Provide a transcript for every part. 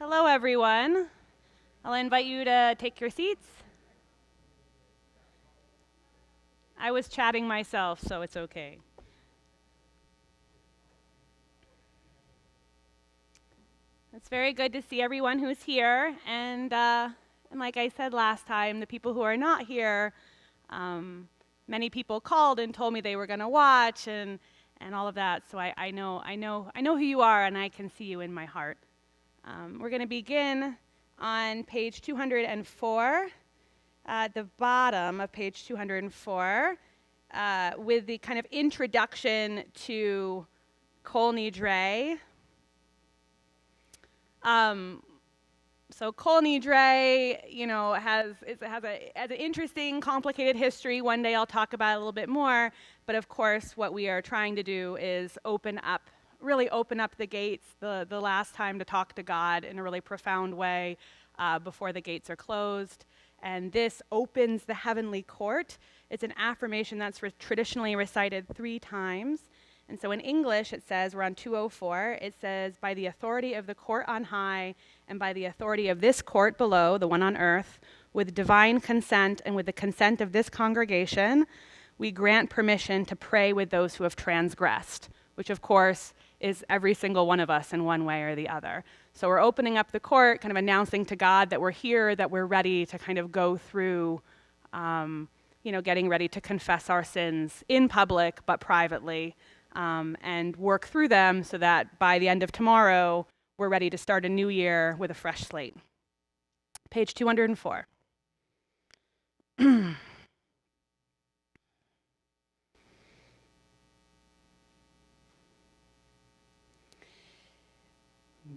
Hello, everyone. I'll invite you to take your seats. I was chatting myself, so it's okay. It's very good to see everyone who's here, and like I said last time, the people who are not here, many people called and told me they were going to watch and all of that. So I know who you are, and I can see you in my heart. We're going to begin on page 204, at the bottom of page 204, with the kind of introduction to Kol Nidrei. So Kol Nidrei, has an interesting, complicated history. One day I'll talk about it a little bit more. But of course, what we are trying to do is really open up the gates, the last time to talk to God in a really profound way before the gates are closed. And this opens the heavenly court. It's an affirmation that's traditionally recited 3 times. And so in English, it says, we're on 204, it says, by the authority of the court on high and by the authority of this court below, the one on earth, with divine consent and with the consent of this congregation, we grant permission to pray with those who have transgressed, which of course is every single one of us in one way or the other. So we're opening up the court, kind of announcing to God that we're here, that we're ready to kind of go through, getting ready to confess our sins in public, but privately, and work through them so that by the end of tomorrow, we're ready to start a new year with a fresh slate. Page 204.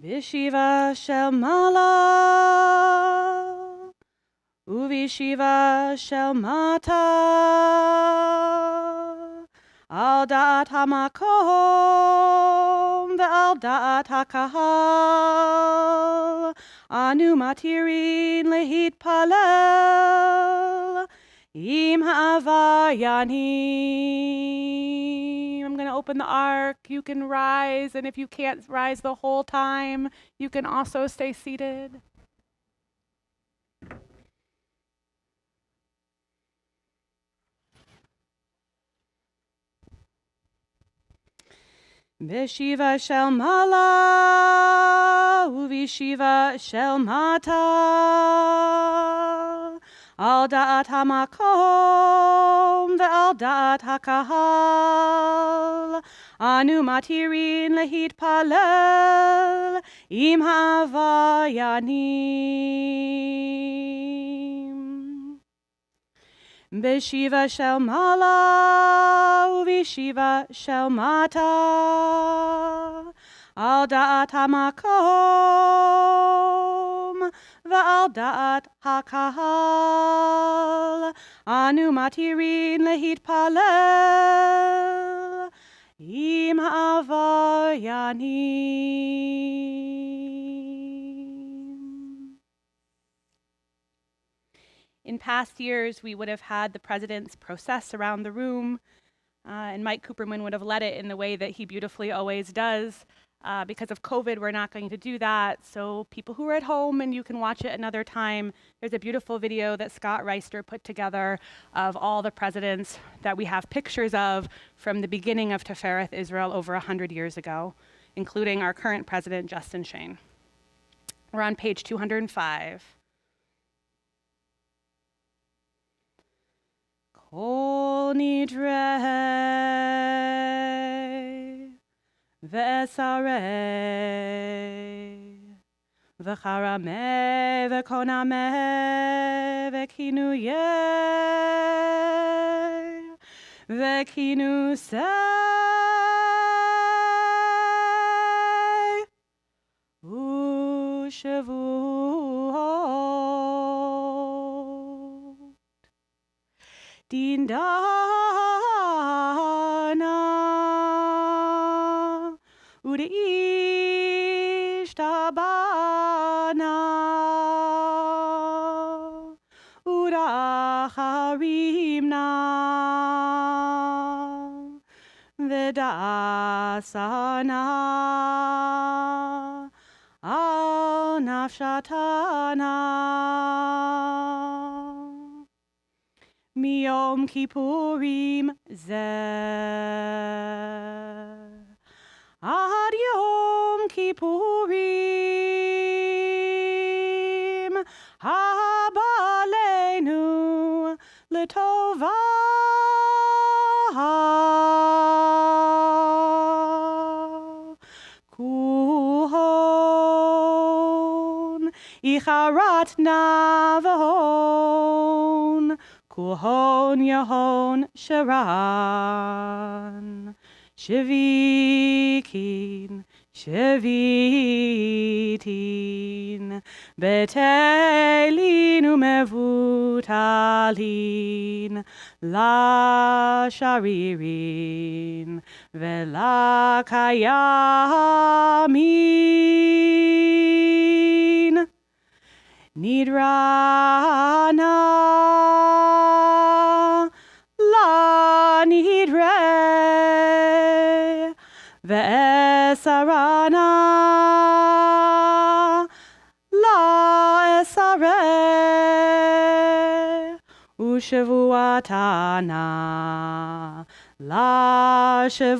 Bishiva shel mala, uvishiva shel mata, al da'at hamakom ve'al da'at hakahal, anu matirin lehit palel, im ha'avayanim. I'm going to open the ark. You can rise, and if you can't rise the whole time, you can also stay seated. Bishiva shel mala, uvishiva shel mata, al da'at hamakom ve'al da'at hakahal, anu matirin lehit palel, im ha'avayanim. Bishiva shel mala, uvishiva shel mata, al da'at hamakom ve'al da'at hakahal, anu matirin lehit palel, im ha'avayanim. In past years, we would have had the president's process around the room, and Mike Cooperman would have led it in the way that he beautifully always does. Because of COVID, we're not going to do that. So people who are at home, and you can watch it another time, there's a beautiful video that Scott Reister put together of all the presidents that we have pictures of from the beginning of Tifereth Israel over 100 years ago, including our current president, Justin Shane. We're on page 205. Kol Nidrei ve'esarei v'charame v'koname v'kinuyei v'kinusei u'shavuot din dana u'deishtabana u'dacharimna v'dasana al nafshatana miyom kippurim zeh ad yom kippurim haba aleinu l'tova kuhon icharat navahon kuhon yahon sharan Shavikin, Shavitin, Betelin umevutalim, La Sharirin, Vela Kayamin, Nidrana, La Nidrei, Ve'esarana la esare Ushavuatana la shavuot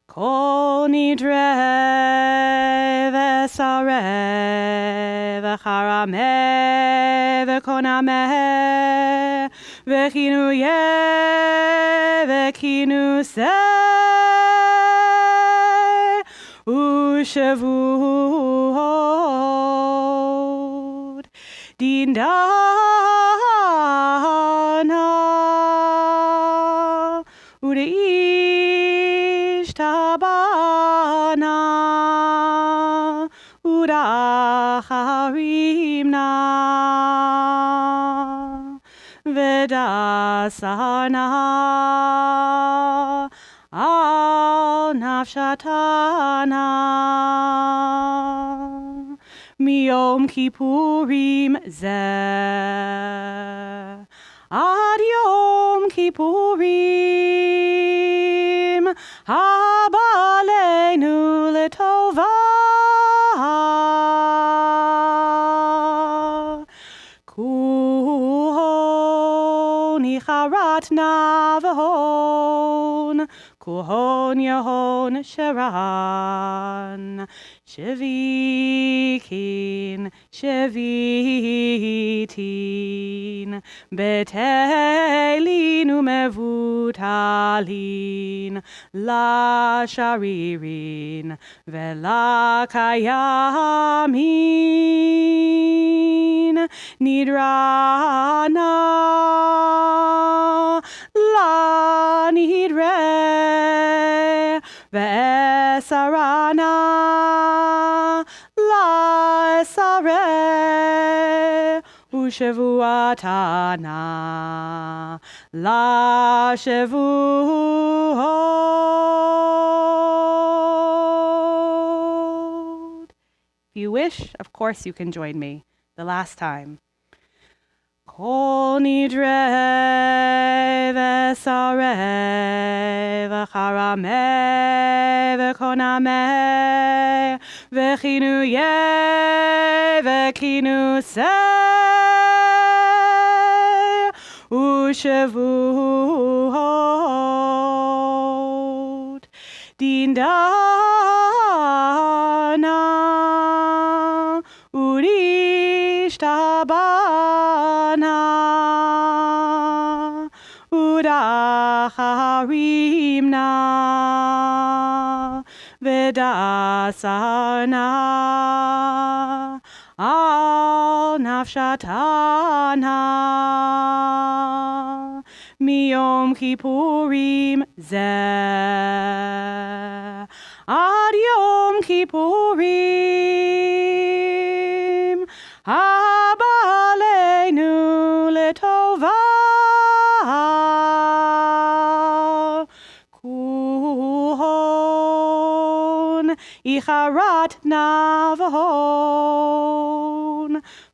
Kol nidrei ve'esare ve'charame ve'koname Vechinu ye, vechinu se, ushavuot, dindana, udeish tabana, udacharimna. Vedasana al nafshatana miyom kippurim zeh ad yom kippurim haba aleinu l'tova Nicharat navahon, kuhon yahon sharan, shavikin, shavitin, betelin umevutalim, la sharirin, vela kayamin, nidrana. La Nidrei ve'esarana la esare ushavuatana la shavuot. If you wish, of course you can join me the last time. Kol nidrei ve'esare ve'charame ve'koname vechinu ye vechinu se ushavuot dindana urishtabana udacharimna vedasana al nafshatana miyom kippurim zeh ad yom kippurim haba aleinu l'tova kuhon icharat navahon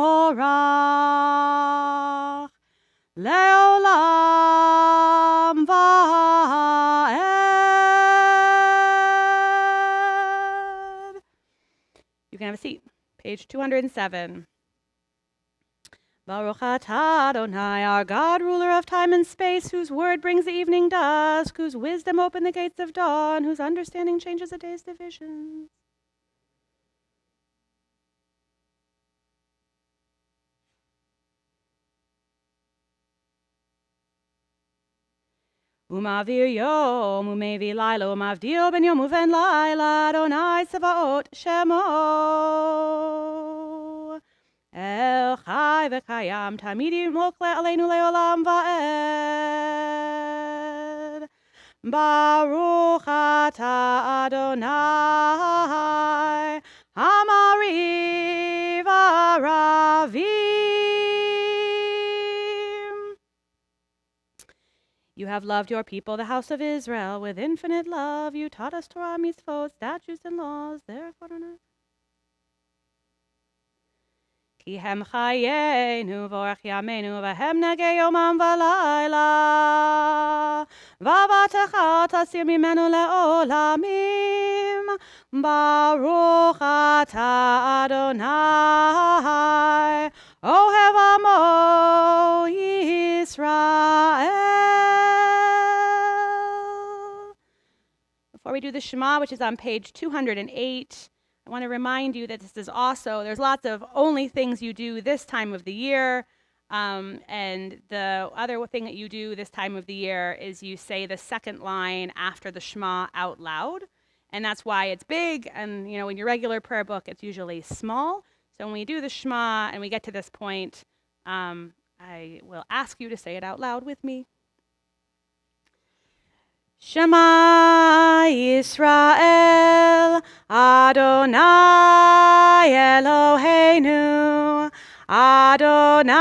Yivorach Leolam Va'ed. You can have a seat. Page 207. Baruch atah Adonai, our God, ruler of time and space, whose word brings the evening dusk, whose wisdom opened the gates of dawn, whose understanding changes the day's divisions. Umavir yom, umevi laila, umavdio ben yom uven laila, Adonai Sevaot Shemo. El chai v'kayam, tamidi mokle aleinu leolam va'ed. Baruch atah Adonai, Hamariv Aravim. You have loved your people, the house of Israel, with infinite love. You taught us Torah, mitzvot, statutes, and laws. Therefore, Ki hem chayenu v'orach yameinu v'hem negei yomam v'layla v'avatecha tasir mimenu le'olamim Baruch atah Adonai Ohev amo Yisrael. Before we do the Shema, which is on page 208, I want to remind you that this is also, there's lots of only things you do this time of the year. And the other thing that you do this time of the year is you say the second line after the Shema out loud. And that's why it's big. And, you know, in your regular prayer book, it's usually small. So when we do the Shema and we get to this point, I will ask you to say it out loud with me. Shema Yisrael, Adonai Eloheinu, Adonai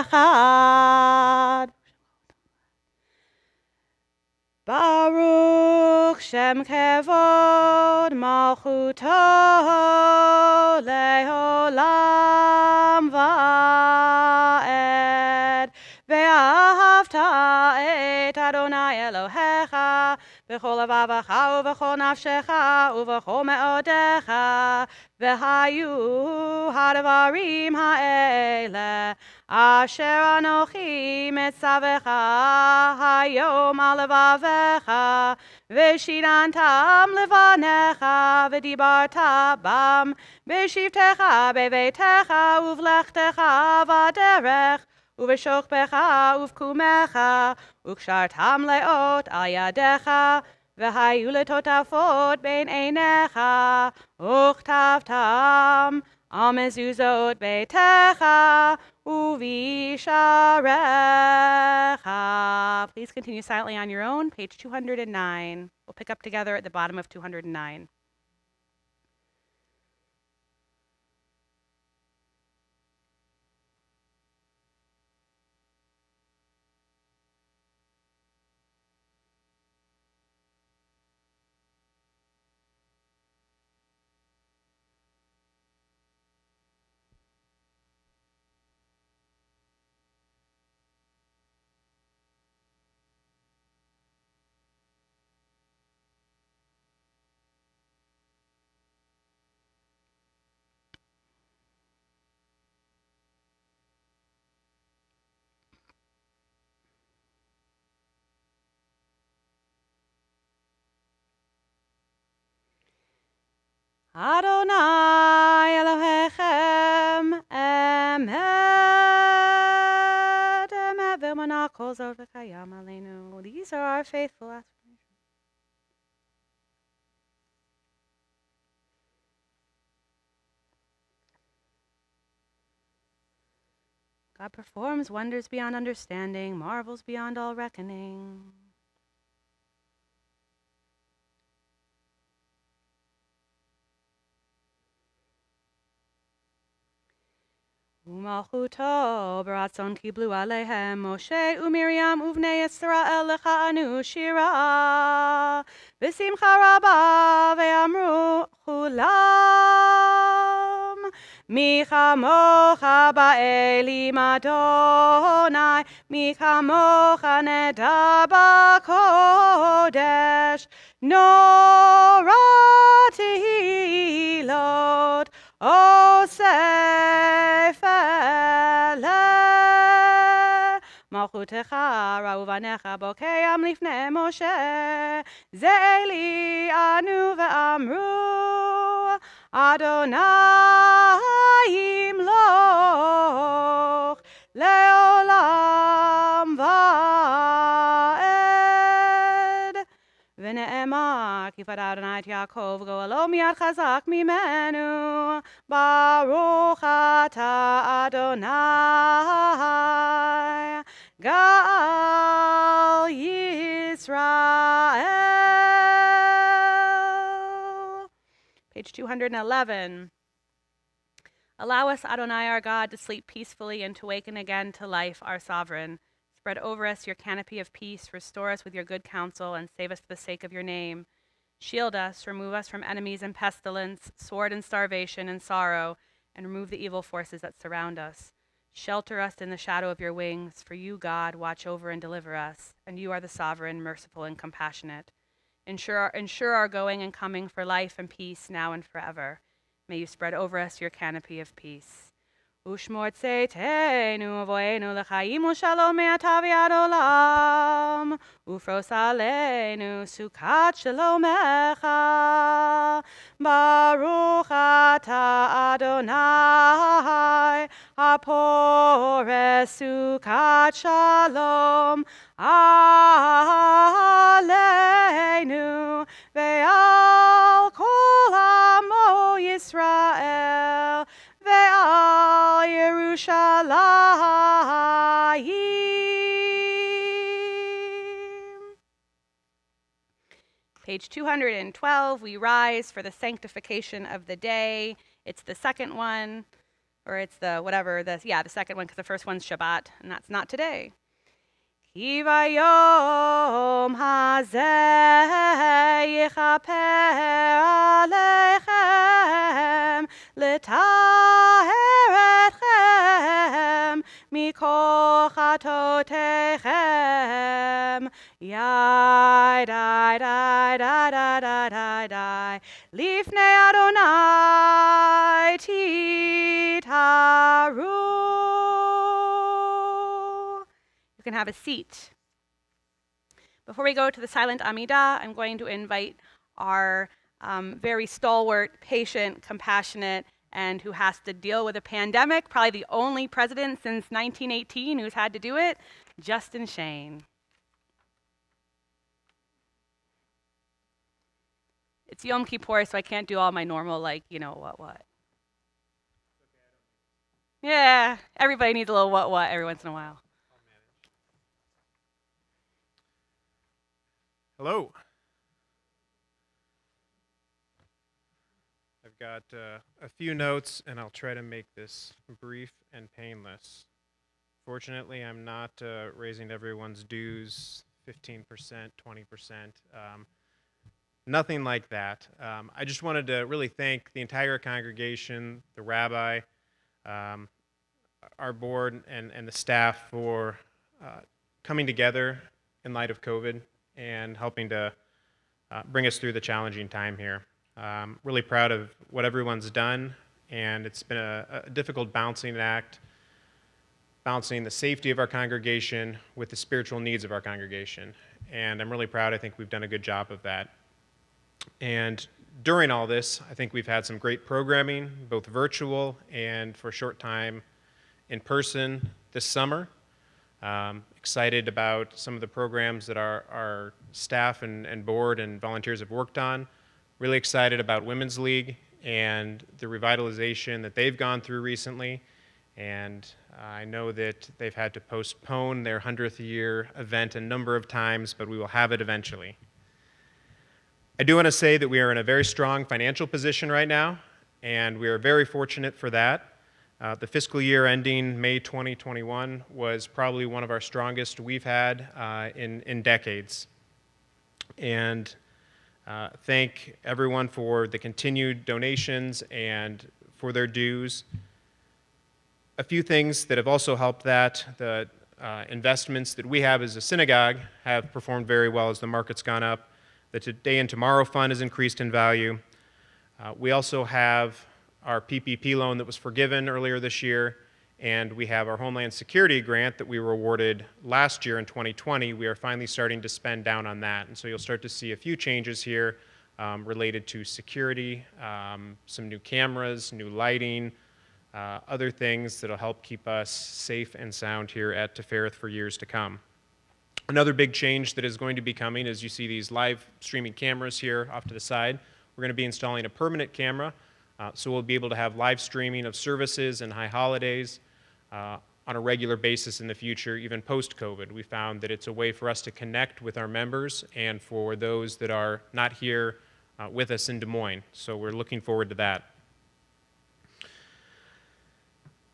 Echad. Baruch Shem Kevod Malchuto Leolam Va'ed. Ve'ahavta et Adonai Elohecha v'chol levavecha uv'chol nafshecha uv'chol me'odecha v'hayu hadvarim ha'ele asher anochi metzavecha hayom al levavecha v'shinantam levanecha v'dibarta bam v'shivtecha beveitecha uv'lechtecha v'derech Uv'shokbecha uv'kumecha u'kshartam leot al yadecha v'hayu letotafot bein einecha u'chtavtam al mezuzot beitecha u'visharecha. Please continue silently on your own, page 209. We'll pick up together at the bottom of 209. Adonai Elohechem Emet Emet V'mana kol zot v'kayam aleinu. These are our faithful affirmations. God performs wonders beyond understanding, marvels beyond all reckoning. Umalchuto baratzon kiblu alehem Moshe uMiriam uvnei Yisrael lecha'anu shira v'simcha rabba ve'amru chulam מי כמוך באלים אדוני, מי כמוך נדע בקודש, נורא תהילות אוסף אלה. מלכותך ראו בניך בוקעם לפני משה, זה אלי אנו ואמרו, אדוני ימלוך לעולם ועד. ונאמר, כי פדה אדוני את יעקב, גואלו מיד חזק ממנו, ברוך אתה אדוני, גאל ישראל. Page 211. Allow us, Adonai, our God, to sleep peacefully and to waken again to life, our sovereign. Spread over us your canopy of peace, restore us with your good counsel, and save us for the sake of your name. Shield us, remove us from enemies and pestilence, sword and starvation and sorrow, and remove the evil forces that surround us. Shelter us in the shadow of your wings, for you, God, watch over and deliver us, and you are the sovereign, merciful, and compassionate. Ensure our going and coming for life and peace now and forever. May you spread over us your canopy of peace. Ushmor tzeitenu voenu l'chaim u'shalom me'ata v'ad olam. Ufros aleinu sukat shalomecha. Baruch ata Adonai, hapores sukat shalom aleinu ve'al kol amo Yisrael ve'al Yerushalayim. Page 212, we rise for the sanctification of the day. It's the second one, or it's the second one, because the first one's Shabbat, and that's not today. Ki vayom hazeh yichaper aleichem letaher etchem mikol chatoteichem yadai dai dai dai dai dai dai lifnei Adonai titaru. You can have a seat. Before we go to the Silent Amidah, I'm going to invite our very stalwart, patient, compassionate, and who has to deal with a pandemic, probably the only president since 1918 who's had to do it, Justin Shane. It's Yom Kippur, so I can't do all my normal, what. Yeah, everybody needs a little what every once in a while. Hello. I've got a few notes, and I'll try to make this brief and painless. Fortunately, I'm not raising everyone's dues 15%, 20%. Nothing like that. I just wanted to really thank the entire congregation, the rabbi, our board, and the staff for coming together in light of COVID and helping to bring us through the challenging time here. Really proud of what everyone's done, and it's been a difficult balancing act, balancing the safety of our congregation with the spiritual needs of our congregation. And I'm really proud. I think we've done a good job of that. And during all this, I think we've had some great programming, both virtual and for a short time in person this summer. Excited about some of the programs that our staff and board and volunteers have worked on. Really excited about Women's League and the revitalization that they've gone through recently. And I know that they've had to postpone their 100th year event a number of times, but we will have it eventually. I do want to say that we are in a very strong financial position right now, and we are very fortunate for that. The fiscal year ending May 2021 was probably one of our strongest we've had in decades. And thank everyone for the continued donations and for their dues. A few things that have also helped that, the investments that we have as a synagogue have performed very well as the market's gone up. The Today and Tomorrow Fund has increased in value. We also have our PPP loan that was forgiven earlier this year, and we have our Homeland Security grant that we were awarded last year in 2020. We are finally starting to spend down on that, and so you'll start to see a few changes here related to security, some new cameras, new lighting, other things that will help keep us safe and sound here at Tifereth for years to come. Another big change that is going to be coming is you see these live streaming cameras here off to the side. We're going to be installing a permanent camera, so we'll be able to have live streaming of services and high holidays on a regular basis in the future, even post-COVID. We found that it's a way for us to connect with our members and for those that are not here with us in Des Moines. So we're looking forward to that.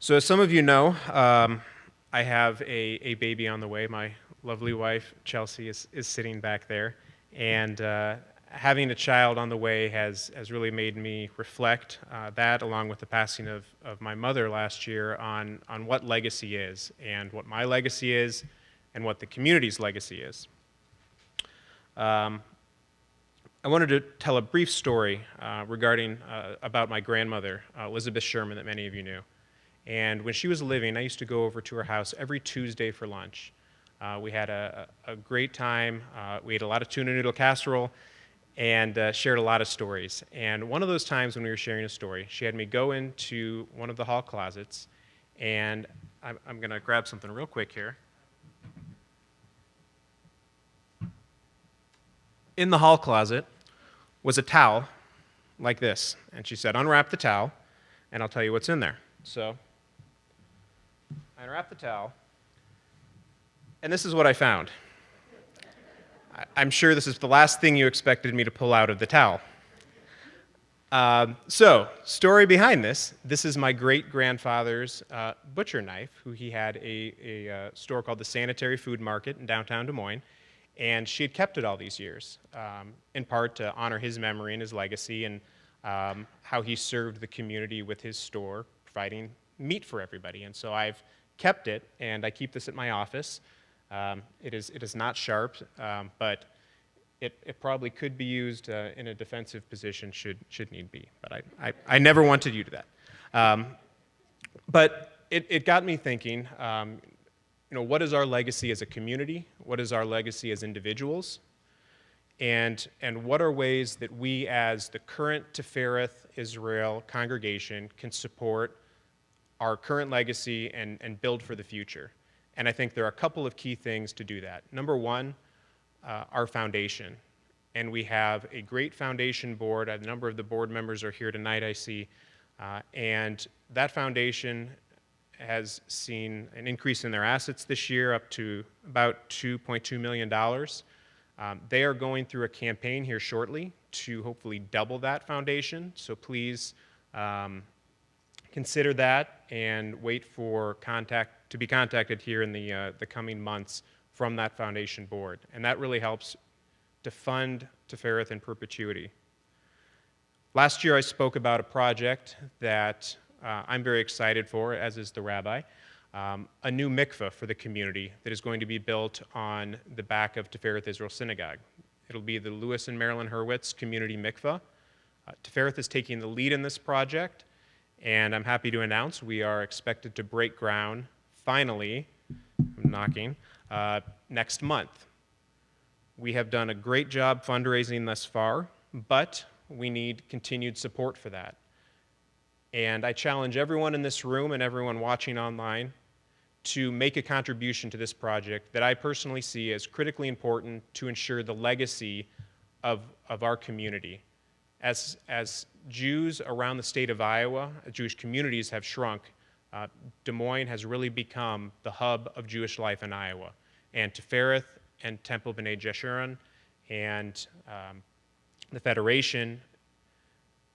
So as some of you know, I have a baby on the way. My lovely wife, Chelsea, is sitting back there. And having a child on the way has really made me reflect that, along with the passing of my mother last year, on what legacy is, and what my legacy is, and what the community's legacy is. I wanted to tell a brief story regarding about my grandmother, Elizabeth Sherman, that many of you knew. And when she was living, I used to go over to her house every Tuesday for lunch. We had a great time. We ate a lot of tuna noodle casserole and shared a lot of stories. And one of those times when we were sharing a story, she had me go into one of the hall closets, and I'm going to grab something real quick here. In the hall closet was a towel like this. And she said, "Unwrap the towel, and I'll tell you what's in there." So I unwrapped the towel, and this is what I found. I'm sure this is the last thing you expected me to pull out of the towel. So, story behind this. This is my great-grandfather's butcher knife, who he had a store called the Sanitary Food Market in downtown Des Moines, and she had kept it all these years, in part to honor his memory and his legacy, and how he served the community with his store, providing meat for everybody. And so I've kept it, and I keep this at my office. It is not sharp, but it probably could be used in a defensive position should need be. But I never wanted you to do that. But it got me thinking, what is our legacy as a community? What is our legacy as individuals? And what are ways that we as the current Tifereth Israel congregation can support our current legacy and build for the future? And I think there are a couple of key things to do that. Number one, our foundation. And we have a great foundation board. A number of the board members are here tonight, I see. And that foundation has seen an increase in their assets this year, up to about $2.2 million. They are going through a campaign here shortly to hopefully double that foundation. So please consider that and wait for to be contacted here in the coming months from that foundation board. And that really helps to fund Tifereth in perpetuity. Last year I spoke about a project that I'm very excited for, as is the rabbi, a new mikveh for the community that is going to be built on the back of Tifereth Israel Synagogue. It'll be the Lewis and Marilyn Hurwitz Community Mikveh. Tifereth is taking the lead in this project, and I'm happy to announce we are expected to break ground, finally, I'm knocking, next month. We have done a great job fundraising thus far, but we need continued support for that. And I challenge everyone in this room and everyone watching online to make a contribution to this project that I personally see as critically important to ensure the legacy of our community. As Jews around the state of Iowa, Jewish communities have shrunk, Des Moines has really become the hub of Jewish life in Iowa. And Tifereth and Temple B'nai Jeshurun and the Federation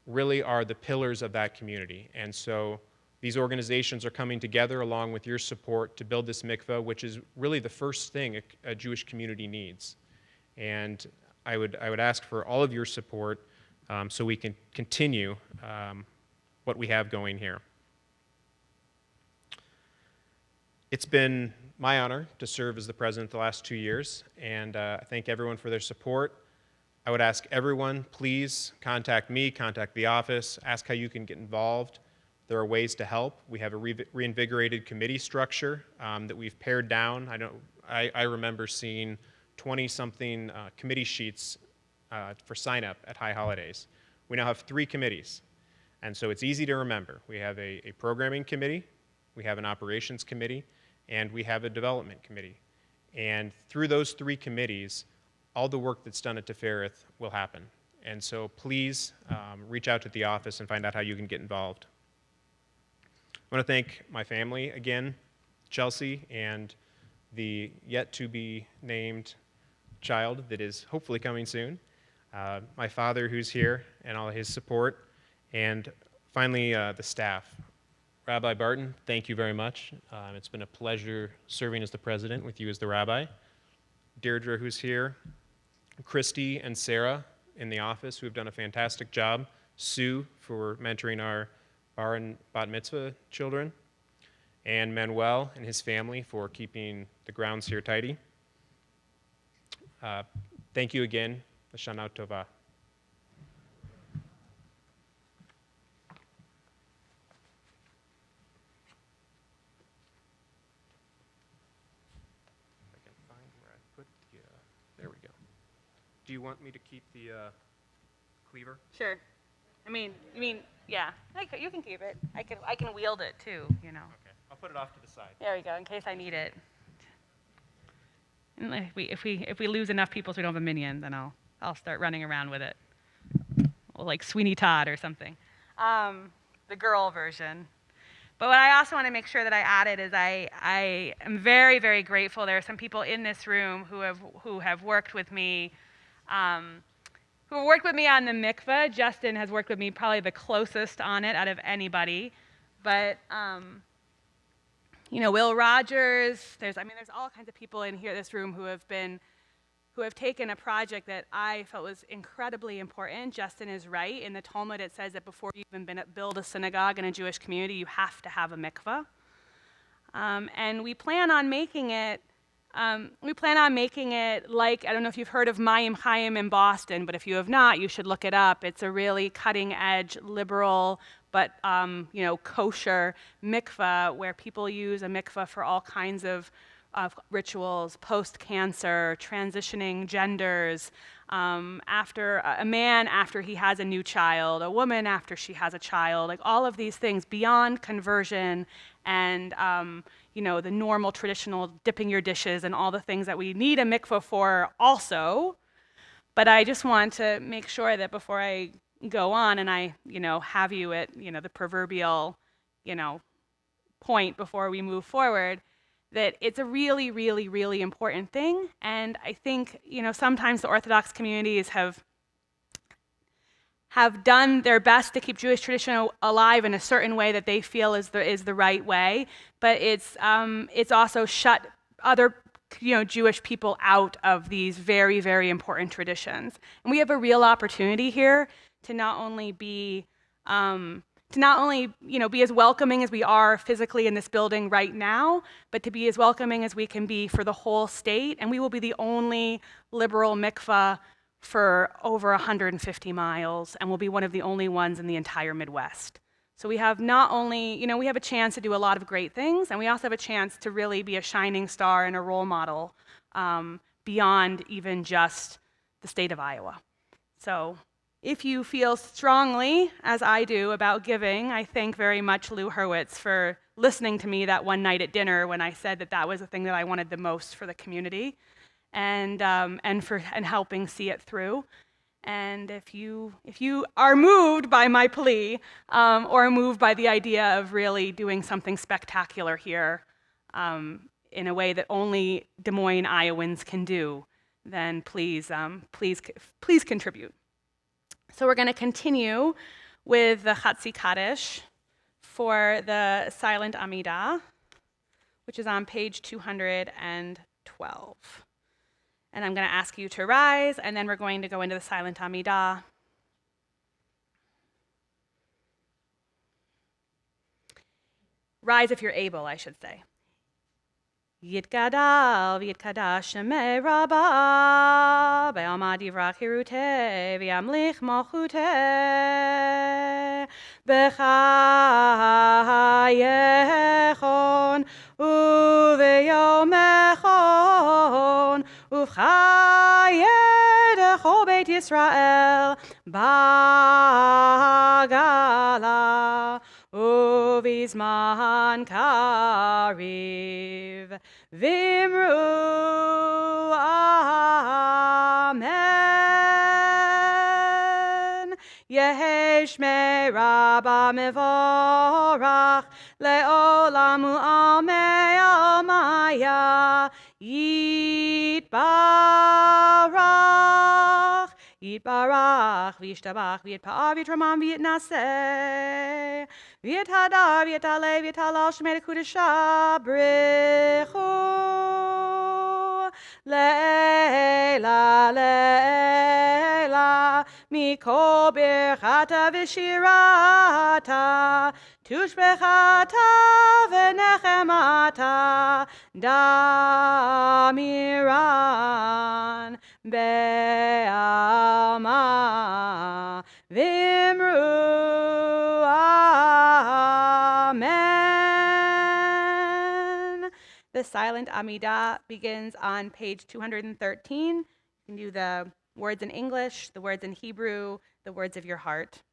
really are the pillars of that community. And so these organizations are coming together along with your support to build this mikveh, which is really the first thing a Jewish community needs. And I would ask for all of your support so we can continue what we have going here. It's been my honor to serve as the president the last 2 years, and I thank everyone for their support. I would ask everyone, please contact me, contact the office, ask how you can get involved. There are ways to help. We have a reinvigorated committee structure that we've pared down. I remember seeing 20-something committee sheets for sign-up at High Holidays. We now have 3 committees, and so it's easy to remember. We have a programming committee, we have an operations committee, and we have a development committee. And through those 3 committees, all the work that's done at Tifereth will happen. And so please reach out to the office and find out how you can get involved. I want to thank my family again, Chelsea, and the yet-to-be-named child that is hopefully coming soon, my father who's here and all his support, and finally the staff. Rabbi Barton, thank you very much. It's been a pleasure serving as the president with you as the rabbi. Deirdre, who's here, Christy and Sarah in the office, who have done a fantastic job, Sue for mentoring our bar and bat mitzvah children, and Manuel and his family for keeping the grounds here tidy. Thank you again. Lashana Tova. There we go. Do you want me to keep the cleaver? Sure. Yeah. You can keep it. I can wield it too, you know. Okay. I'll put it off to the side. There we go, in case I need it. And if we lose enough people so we don't have a minion, then I'll start running around with it, like Sweeney Todd or something. The girl version. But what I also want to make sure that I added is I am very, very grateful. There are some people in this room who have worked with me, on the mikveh. Justin has worked with me probably the closest on it out of anybody. But Will Rogers. There's all kinds of people in here, this room, who have taken a project that I felt was incredibly important. Justin is right. In the Talmud, it says that before you even build a synagogue in a Jewish community, you have to have a mikveh. And we plan on making it. Like, I don't know if you've heard of Mayim Chaim in Boston, but if you have not, you should look it up. It's a really cutting-edge, liberal, but kosher mikveh where people use a mikveh for all kinds of rituals, post-cancer, transitioning genders, after a man after he has a new child, a woman after she has a child, like all of these things beyond conversion and the normal traditional dipping your dishes and all the things that we need a mikveh for also. But I just want to make sure that before I go on and I have you at the proverbial point before we move forward, that it's a really, really, really important thing. And I think, sometimes the Orthodox communities have done their best to keep Jewish tradition alive in a certain way that they feel is the right way, but it's also shut other Jewish people out of these very, very important traditions. And we have a real opportunity here to not only be be as welcoming as we are physically in this building right now, but to be as welcoming as we can be for the whole state. And we will be the only liberal mikveh for over 150 miles, and we'll be one of the only ones in the entire Midwest. So we have not only, we have a chance to do a lot of great things, and we also have a chance to really be a shining star and a role model beyond even just the state of Iowa. So if you feel strongly, as I do, about giving, I thank very much Lou Hurwitz for listening to me that one night at dinner when I said that was the thing that I wanted the most for the community, and helping see it through. And if you are moved by my plea, or moved by the idea of really doing something spectacular here, in a way that only Des Moines, Iowans can do, then please contribute. So we're going to continue with the Chatzi Kaddish for the Silent Amidah, which is on page 212. And I'm going to ask you to rise, and then we're going to go into the Silent Amidah. rise if you're able, I should say. Yitgadal v'yitkadash shemei Rabba be'alma divrach hiruteh v'yamlich malchuteh b'chayechon u'v'yomechon u'v'chayedecho beit Yisrael b'gala Uvizman kariv vimru amen. Yehesh me rabba mevorach leolamu almei almaya yitbarach Yitbarach, v'yishtabach, v'yitpa'ar, v'yitramam, v'yitnaseh, v'yithadar, v'yitaleh, v'yitalal, shemei l'kudashah, brichu, le'ela, le'ela, mikol birchata v'shirata, tushbechata v'nechemata, damiran, be'alma vimru amen. The Silent Amidah begins on page 213. You can do the words in English, the words in Hebrew, the words of your heart.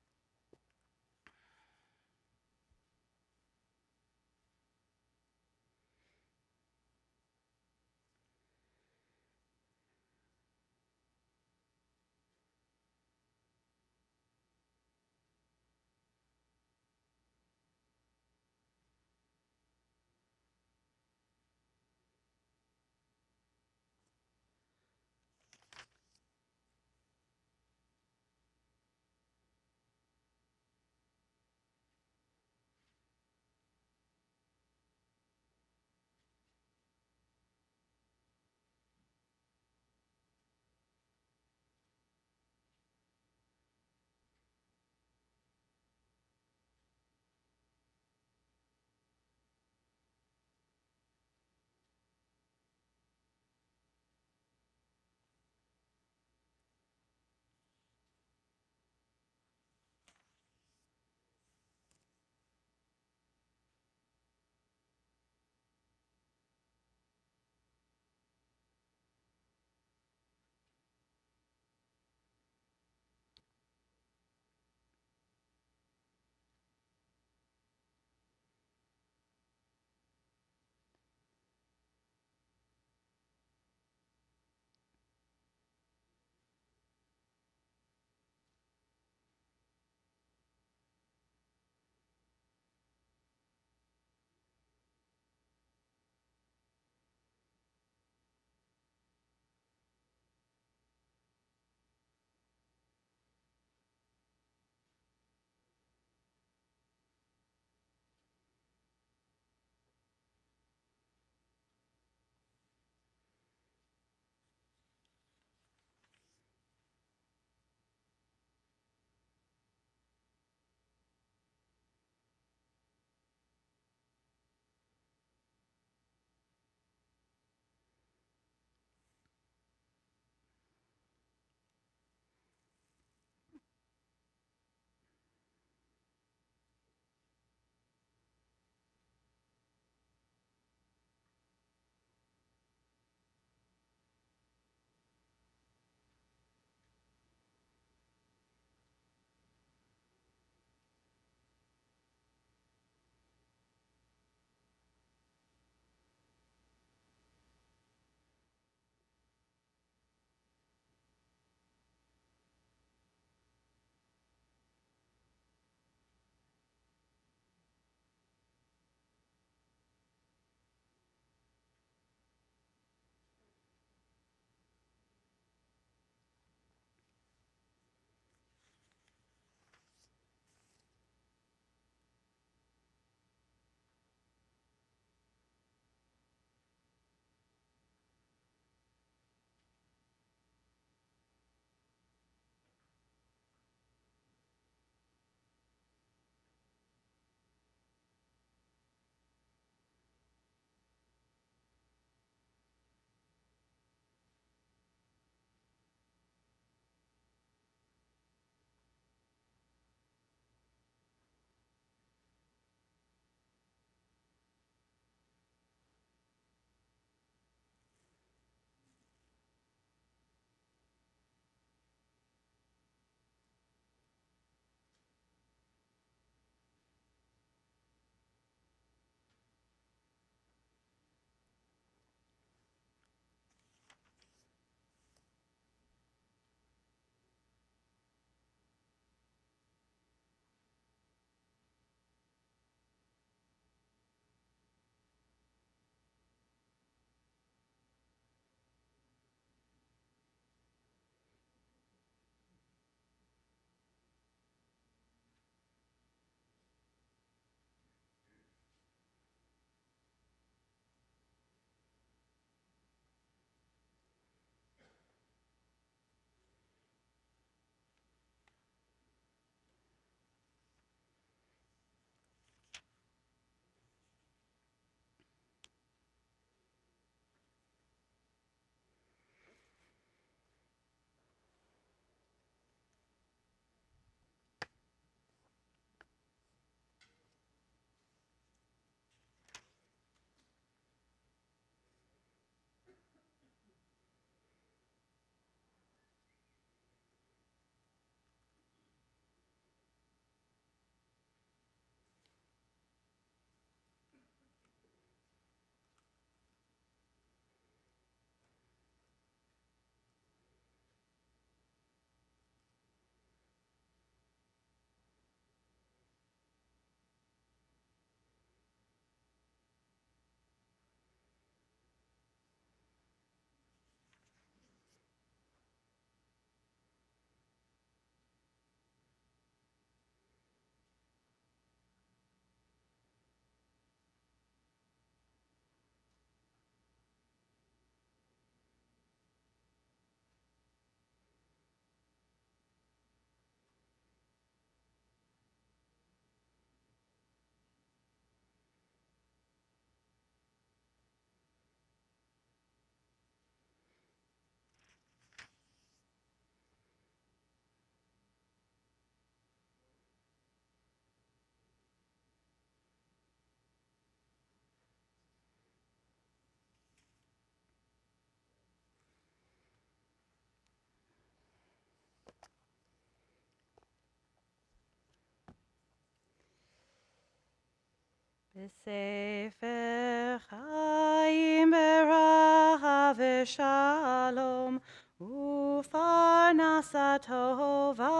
B'sefer Chaim beracha v'shalom u'farnasa tova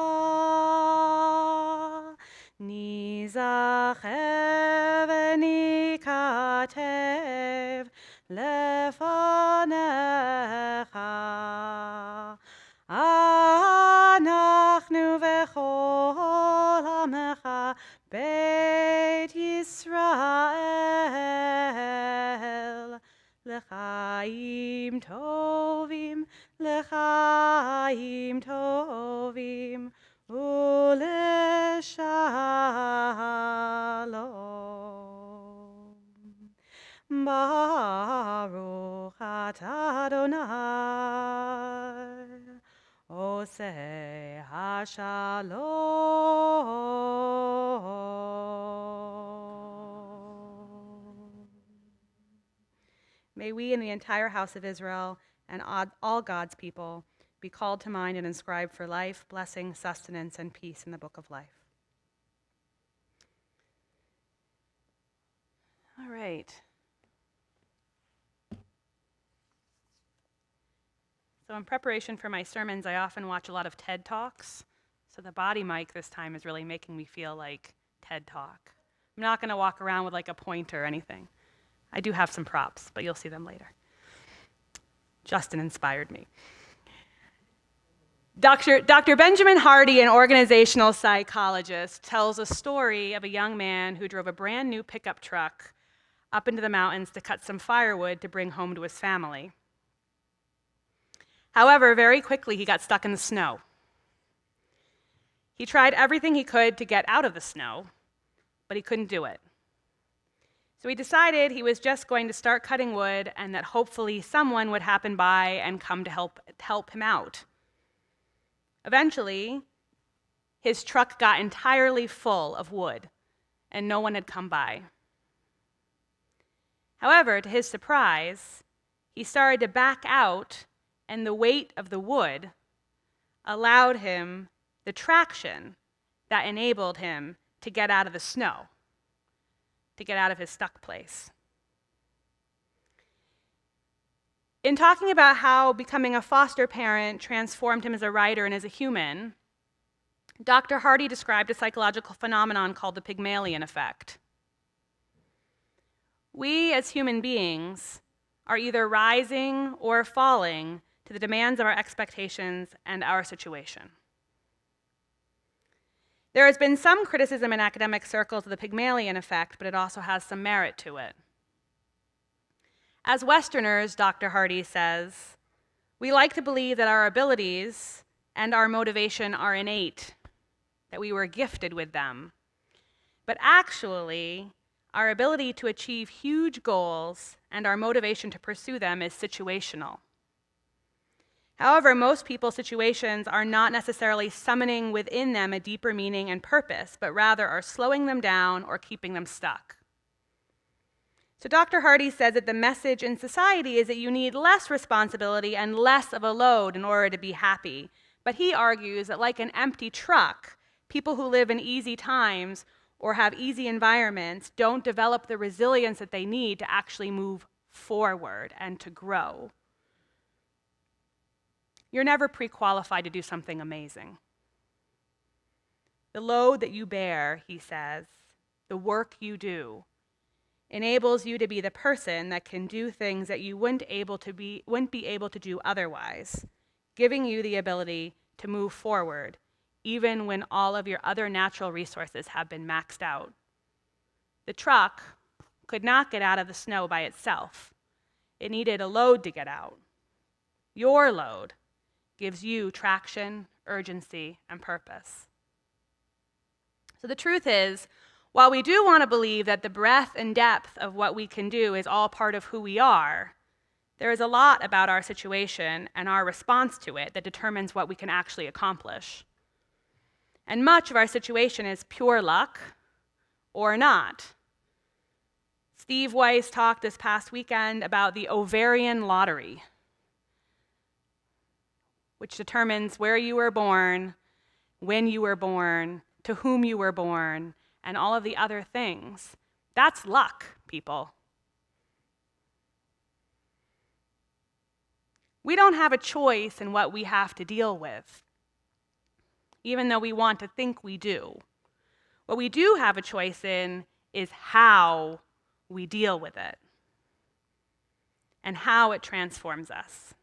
nizacher v'nikatev lefanecha אנחנו וכל עמך בית ישראל לחיים טובים, לחיים טובים ולשלום. ברוך אתה אדוני עושה השלom. May we and the entire house of Israel and all God's people be called to mind and inscribed for life, blessing, sustenance, and peace in the book of life. All right. So in preparation for my sermons, I often watch a lot of TED Talks. So the body mic this time is really making me feel like TED Talk. I'm not going to walk around with like a pointer or anything. I do have some props, but you'll see them later. Justin inspired me. Dr. Benjamin Hardy, an organizational psychologist, tells a story of a young man who drove a brand new pickup truck up into the mountains to cut some firewood to bring home to his family. However, very quickly he got stuck in the snow. He tried everything he could to get out of the snow, but he couldn't do it. So he decided he was just going to start cutting wood and that hopefully someone would happen by and come to help him out. Eventually, his truck got entirely full of wood and no one had come by. However, to his surprise, he started to back out and the weight of the wood allowed him the traction that enabled him to get out of the snow, to get out of his stuck place. In talking about how becoming a foster parent transformed him as a writer and as a human, Dr. Hardy described a psychological phenomenon called the Pygmalion Effect. We as human beings are either rising or falling to the demands of our expectations and our situation. There has been some criticism in academic circles of the Pygmalion Effect, but it also has some merit to it. As Westerners, Dr. Hardy says, we like to believe that our abilities and our motivation are innate, that we were gifted with them. But actually, our ability to achieve huge goals and our motivation to pursue them is situational. However, most people's situations are not necessarily summoning within them a deeper meaning and purpose, but rather are slowing them down or keeping them stuck. So Dr. Hardy says that the message in society is that you need less responsibility and less of a load in order to be happy. But he argues that like an empty truck, people who live in easy times or have easy environments don't develop the resilience that they need to actually move forward and to grow. You're never pre-qualified to do something amazing. The load that you bear, he says, the work you do, enables you to be the person that can do things that you wouldn't be able to do otherwise, giving you the ability to move forward, even when all of your other natural resources have been maxed out. The truck could not get out of the snow by itself. It needed a load to get out. Your load gives you traction, urgency, and purpose. So the truth is, while we do want to believe that the breadth and depth of what we can do is all part of who we are, there is a lot about our situation and our response to it that determines what we can actually accomplish. And much of our situation is pure luck or not. Steve Weiss talked this past weekend about the ovarian lottery, which determines where you were born, when you were born, to whom you were born, and all of the other things. That's luck, people. We don't have a choice in what we have to deal with, even though we want to think we do. What we do have a choice in is how we deal with it and how it transforms us.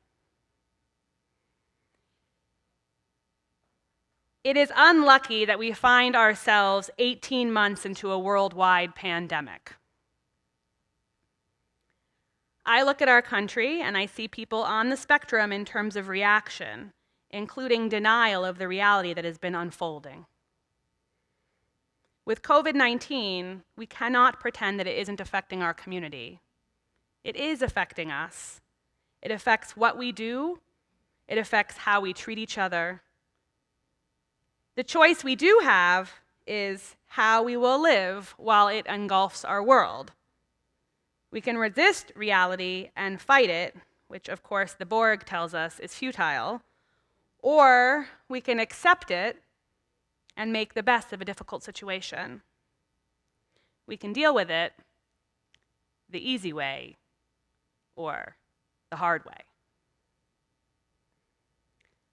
It is unlucky that we find ourselves 18 months into a worldwide pandemic. I look at our country and I see people on the spectrum in terms of reaction, including denial of the reality that has been unfolding. With COVID-19, we cannot pretend that it isn't affecting our community. It is affecting us. It affects what we do. It affects how we treat each other. The choice we do have is how we will live while it engulfs our world. We can resist reality and fight it, which of course the Borg tells us is futile, or we can accept it and make the best of a difficult situation. We can deal with it the easy way or the hard way.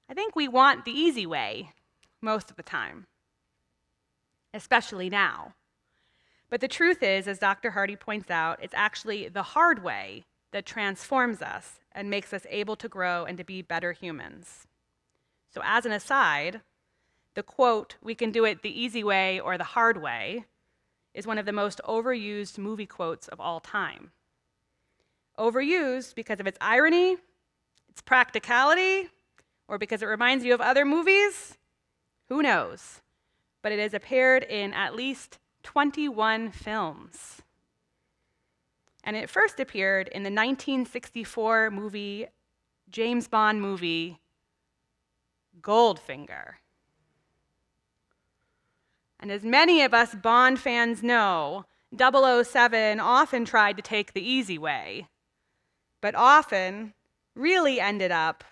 I think we want the easy way most of the time, especially now. But the truth is, as Dr. Hardy points out, it's actually the hard way that transforms us and makes us able to grow and to be better humans. So as an aside, the quote, "We can do it the easy way or the hard way," is one of the most overused movie quotes of all time. Overused because of its irony, its practicality, or because it reminds you of other movies? Who knows? But it has appeared in at least 21 films. And it first appeared in the 1964 James Bond movie, Goldfinger. And as many of us Bond fans know, 007 often tried to take the easy way, but often really ended up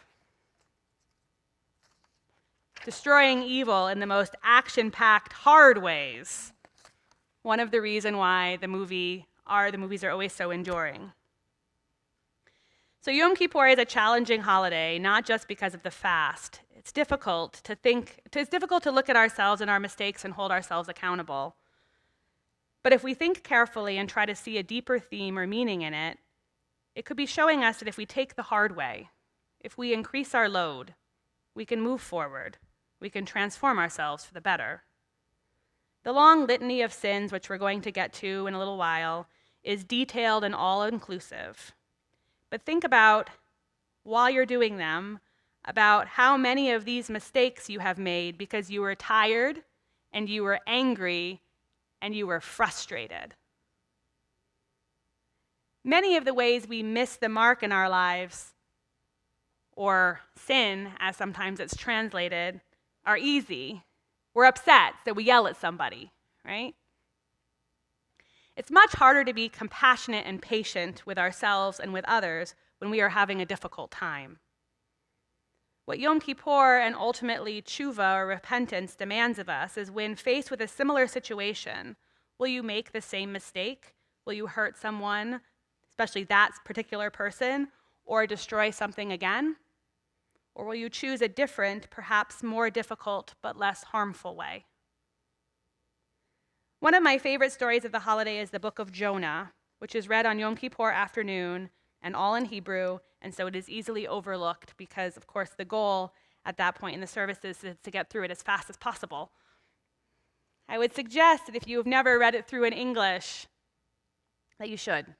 destroying evil in the most action-packed, hard ways. One of the reasons why the movies are always so enduring. So Yom Kippur is a challenging holiday, not just because of the fast. It's difficult to look at ourselves and our mistakes and hold ourselves accountable. But if we think carefully and try to see a deeper theme or meaning in it, it could be showing us that if we take the hard way, if we increase our load, we can move forward. We can transform ourselves for the better. The long Litany of Sins, which we're going to get to in a little while, is detailed and all-inclusive. But think about, while you're doing them, about how many of these mistakes you have made because you were tired and you were angry and you were frustrated. Many of the ways we miss the mark in our lives, or sin, as sometimes it's translated, are easy. We're upset, so we yell at somebody, right? It's much harder to be compassionate and patient with ourselves and with others when we are having a difficult time. What Yom Kippur and ultimately tshuva, or repentance, demands of us is when faced with a similar situation, will you make the same mistake? Will you hurt someone, especially that particular person, or destroy something again? Or will you choose a different, perhaps more difficult, but less harmful way? One of my favorite stories of the holiday is the book of Jonah, which is read on Yom Kippur afternoon and all in Hebrew, and so it is easily overlooked because, of course, the goal at that point in the service is to get through it as fast as possible. I would suggest that if you have never read it through in English, that you should.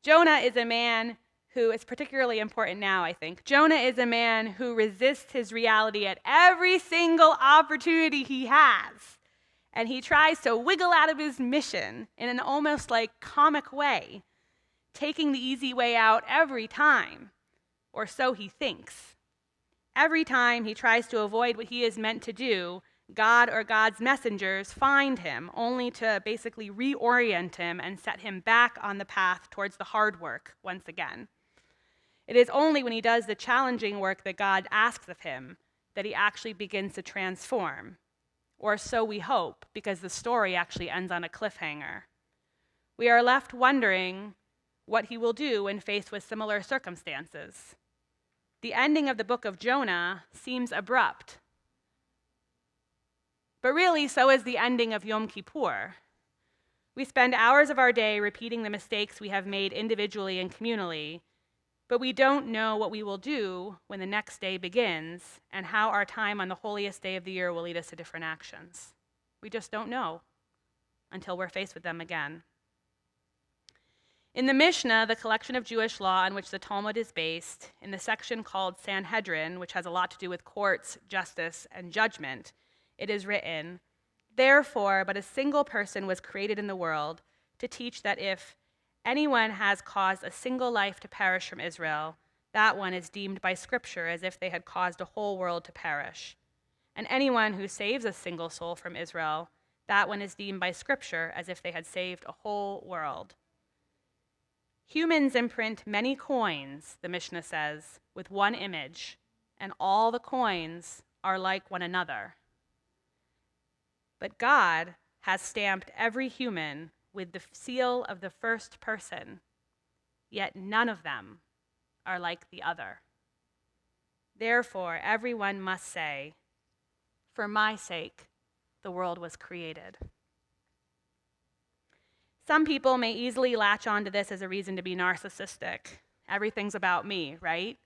Jonah is a man who is particularly important now, I think. Jonah is a man who resists his reality at every single opportunity he has. And he tries to wiggle out of his mission in an almost like comic way, taking the easy way out every time, or so he thinks. Every time he tries to avoid what he is meant to do, God or God's messengers find him, only to basically reorient him and set him back on the path towards the hard work once again. It is only when he does the challenging work that God asks of him that he actually begins to transform. or so we hope, because the story actually ends on a cliffhanger. We are left wondering what he will do when faced with similar circumstances. The ending of the book of Jonah seems abrupt, but really so is the ending of Yom Kippur. We spend hours of our day repeating the mistakes we have made individually and communally, but we don't know what we will do when the next day begins and how our time on the holiest day of the year will lead us to different actions. We just don't know until we're faced with them again. In the Mishnah, the collection of Jewish law on which the Talmud is based, in the section called Sanhedrin, which has a lot to do with courts, justice, and judgment, it is written, "Therefore, but a single person was created in the world to teach that if anyone has caused a single life to perish from Israel, that one is deemed by Scripture as if they had caused a whole world to perish. And anyone who saves a single soul from Israel, that one is deemed by Scripture as if they had saved a whole world." Humans imprint many coins, the Mishnah says, with one image, and all the coins are like one another. But God has stamped every human with the seal of the first person, yet none of them are like the other. Therefore, everyone must say, "For my sake, the world was created." Some people may easily latch onto this as a reason to be narcissistic. Everything's about me, right?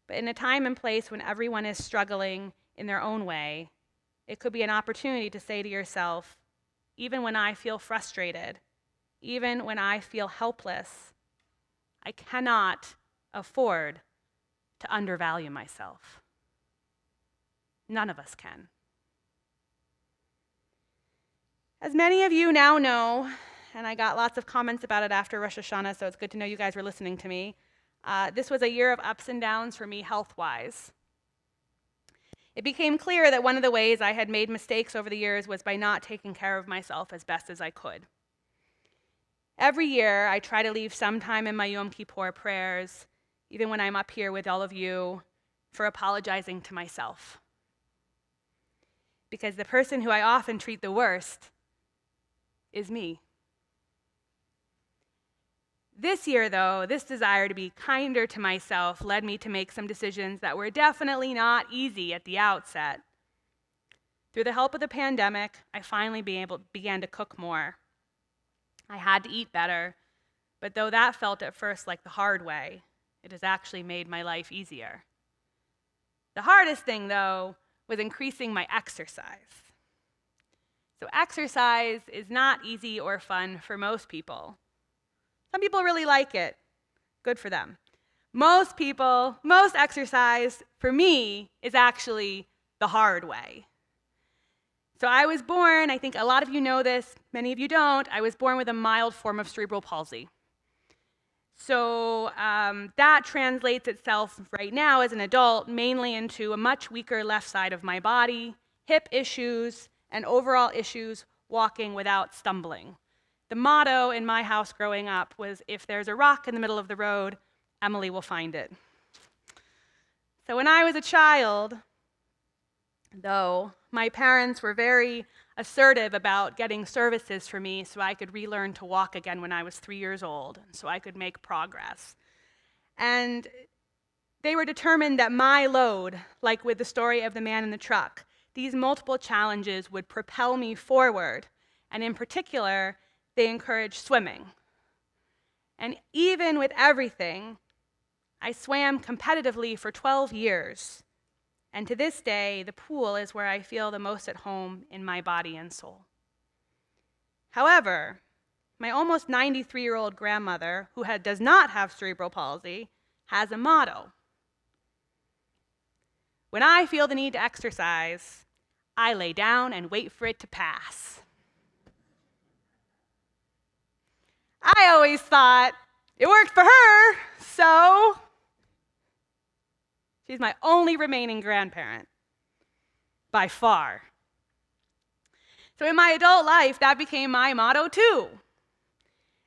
But in a time and place when everyone is struggling in their own way, it could be an opportunity to say to yourself, even when I feel frustrated, even when I feel helpless, I cannot afford to undervalue myself. None of us can. As many of you now know, and I got lots of comments about it after Rosh Hashanah, so it's good to know you guys were listening to me, this was a year of ups and downs for me health-wise. It became clear that one of the ways I had made mistakes over the years was by not taking care of myself as best as I could. Every year, I try to leave some time in my Yom Kippur prayers, even when I'm up here with all of you, for apologizing to myself. Because the person who I often treat the worst is me. This year, though, this desire to be kinder to myself led me to make some decisions that were definitely not easy at the outset. Through the help of the pandemic, I finally began to cook more. I had to eat better, but though that felt at first like the hard way, it has actually made my life easier. The hardest thing, though, was increasing my exercise. So exercise is not easy or fun for most people. Some people really like it. Good for them. Most exercise, for me, is actually the hard way. So I was born, I think a lot of you know this, many of you don't, I was born with a mild form of cerebral palsy. So that translates itself right now as an adult mainly into a much weaker left side of my body, hip issues, and overall issues walking without stumbling. The motto in my house growing up was, if there's a rock in the middle of the road, Emily will find it. So when I was a child, though, my parents were very assertive about getting services for me so I could relearn to walk again when I was 3 years old, so I could make progress. And they were determined that my load, like with the story of the man in the truck, these multiple challenges would propel me forward, and in particular, they encouraged swimming. And even with everything, I swam competitively for 12 years. And to this day, the pool is where I feel the most at home in my body and soul. However, my almost 93-year-old grandmother, who does not have cerebral palsy, has a motto. When I feel the need to exercise, I lay down and wait for it to pass. I always thought it worked for her, so she's my only remaining grandparent, by far. So in my adult life, that became my motto too.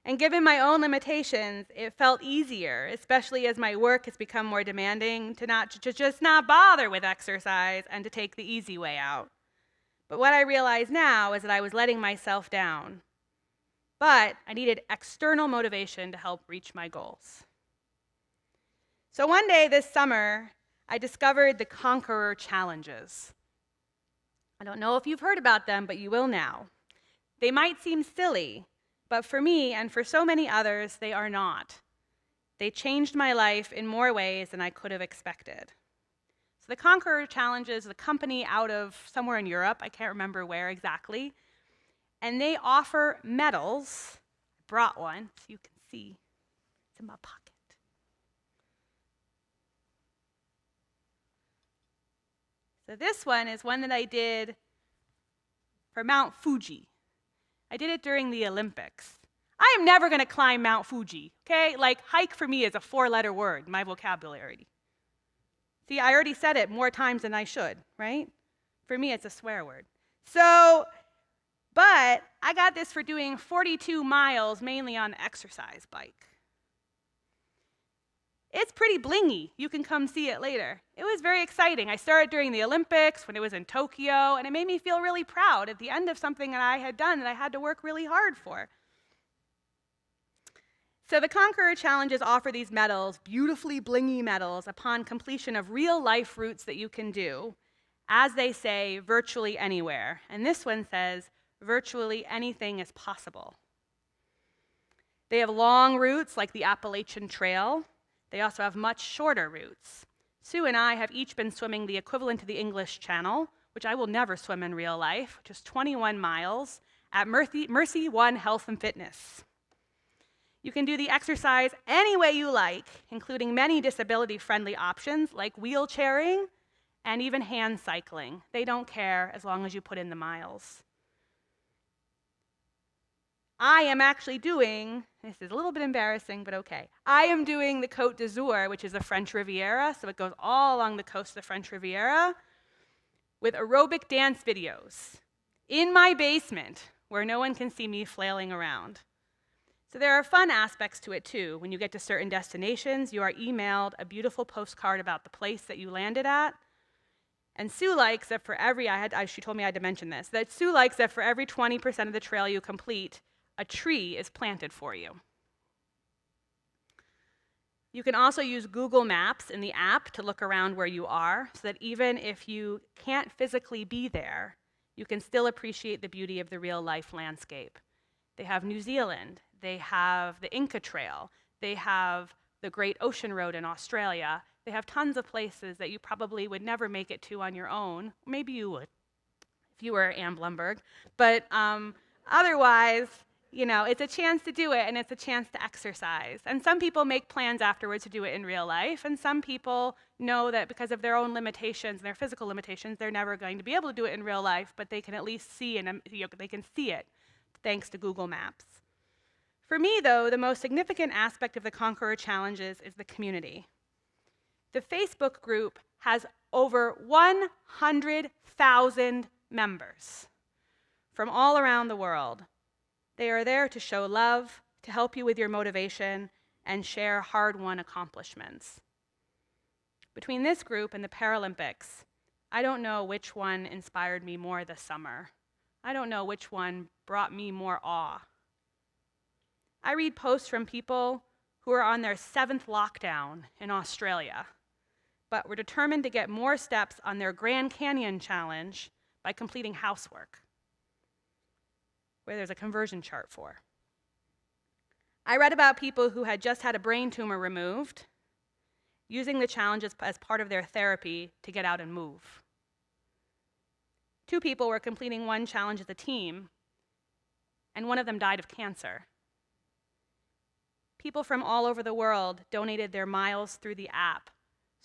And given my own limitations, it felt easier, especially as my work has become more demanding, to just not bother with exercise and to take the easy way out. But what I realize now is that I was letting myself down. But I needed external motivation to help reach my goals. So one day this summer, I discovered the Conqueror Challenges. I don't know if you've heard about them, but you will now. They might seem silly, but for me and for so many others, they are not. They changed my life in more ways than I could have expected. So the Conqueror Challenges is a company out of somewhere in Europe, I can't remember where exactly, and they offer medals. I brought one so you can see. It's in my pocket. So this one is one that I did for Mount Fuji. I did it during the Olympics. I am never going to climb Mount Fuji, okay? Like, hike for me is a 4-letter word in my vocabulary. See, I already said it more times than I should, right? For me, it's a swear word. So, but I got this for doing 42 miles, mainly on the exercise bike. It's pretty blingy. You can come see it later. It was very exciting. I started during the Olympics when it was in Tokyo, and it made me feel really proud at the end of something that I had done that I had to work really hard for. So the Conqueror Challenges offer these medals, beautifully blingy medals, upon completion of real-life routes that you can do, as they say, virtually anywhere. And this one says, virtually anything is possible. They have long routes like the Appalachian Trail. They also have much shorter routes. Sue and I have each been swimming the equivalent to the English Channel, which I will never swim in real life, which is 21 miles, at Mercy One Health and Fitness. You can do the exercise any way you like, including many disability-friendly options like wheelchairing and even hand cycling. They don't care as long as you put in the miles. I am actually doing, this is a little bit embarrassing, but okay. I am doing the Côte d'Azur, which is the French Riviera, so it goes all along the coast of the French Riviera, with aerobic dance videos in my basement where no one can see me flailing around. So there are fun aspects to it too. When you get to certain destinations, you are emailed a beautiful postcard about the place that you landed at. And Sue likes that for every, she told me I had to mention this, that Sue likes that for every 20% of the trail you complete, a tree is planted for you. You can also use Google Maps in the app to look around where you are, so that even if you can't physically be there, you can still appreciate the beauty of the real-life landscape. They have New Zealand, they have the Inca Trail, they have the Great Ocean Road in Australia. They have tons of places that you probably would never make it to on your own. Maybe you would, if you were Anne Blumberg. But otherwise, you know, it's a chance to do it, and it's a chance to exercise. And some people make plans afterwards to do it in real life, and some people know that because of their own limitations and their physical limitations, they're never going to be able to do it in real life, but they can at least see, and they can see it thanks to Google Maps. For me, though, the most significant aspect of the Conqueror Challenges is the community. The Facebook group has over 100,000 members from all around the world. They are there to show love, to help you with your motivation, and share hard-won accomplishments. Between this group and the Paralympics, I don't know which one inspired me more this summer. I don't know which one brought me more awe. I read posts from people who are on their 7th lockdown in Australia, but were determined to get more steps on their Grand Canyon challenge by completing housework, where there's a conversion chart for. I read about people who had just had a brain tumor removed, using the challenges as part of their therapy to get out and move. 2 people were completing one challenge as a team, and one of them died of cancer. People from all over the world donated their miles through the app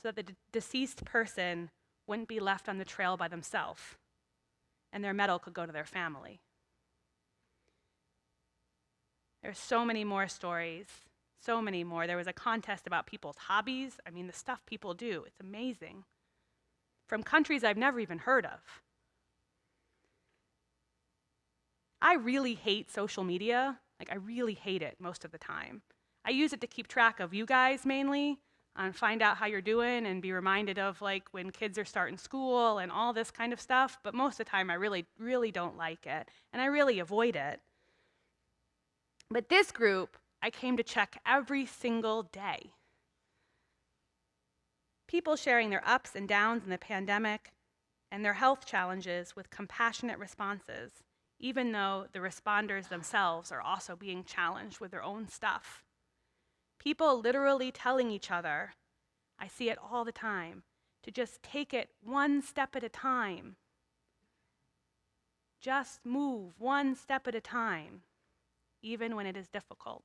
so that the deceased person wouldn't be left on the trail by themselves, and their medal could go to their family. There's so many more stories, so many more. There was a contest about people's hobbies. I mean, the stuff people do, it's amazing. From countries I've never even heard of. I really hate social media. Like, I really hate it most of the time. I use it to keep track of you guys mainly. find out how you're doing and be reminded of like when kids are starting school and all this kind of stuff. But most of the time I really, really don't like it, and I really avoid it. But this group, I came to check every single day. People sharing their ups and downs in the pandemic and their health challenges with compassionate responses, even though the responders themselves are also being challenged with their own stuff. People literally telling each other, I see it all the time, to just take it one step at a time. Just move one step at a time, even when it is difficult.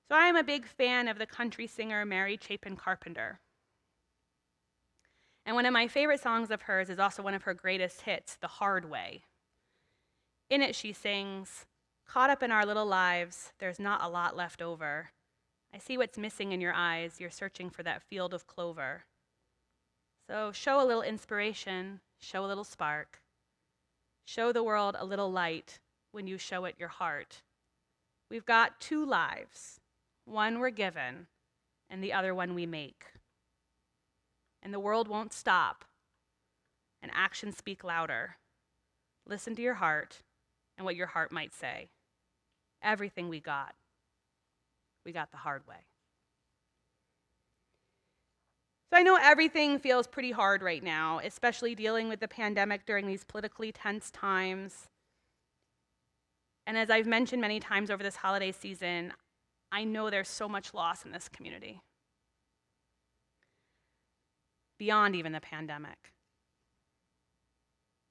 So I am a big fan of the country singer Mary Chapin Carpenter. And one of my favorite songs of hers is also one of her greatest hits, The Hard Way. In it she sings, caught up in our little lives, there's not a lot left over. I see what's missing in your eyes, you're searching for that field of clover. So show a little inspiration, show a little spark. Show the world a little light when you show it your heart. We've got two lives. One we're given, and the other one we make. And the world won't stop, and actions speak louder. Listen to your heart and what your heart might say. Everything we got the hard way. So I know everything feels pretty hard right now, especially dealing with the pandemic during these politically tense times. And as I've mentioned many times over this holiday season, I know there's so much loss in this community, beyond even the pandemic.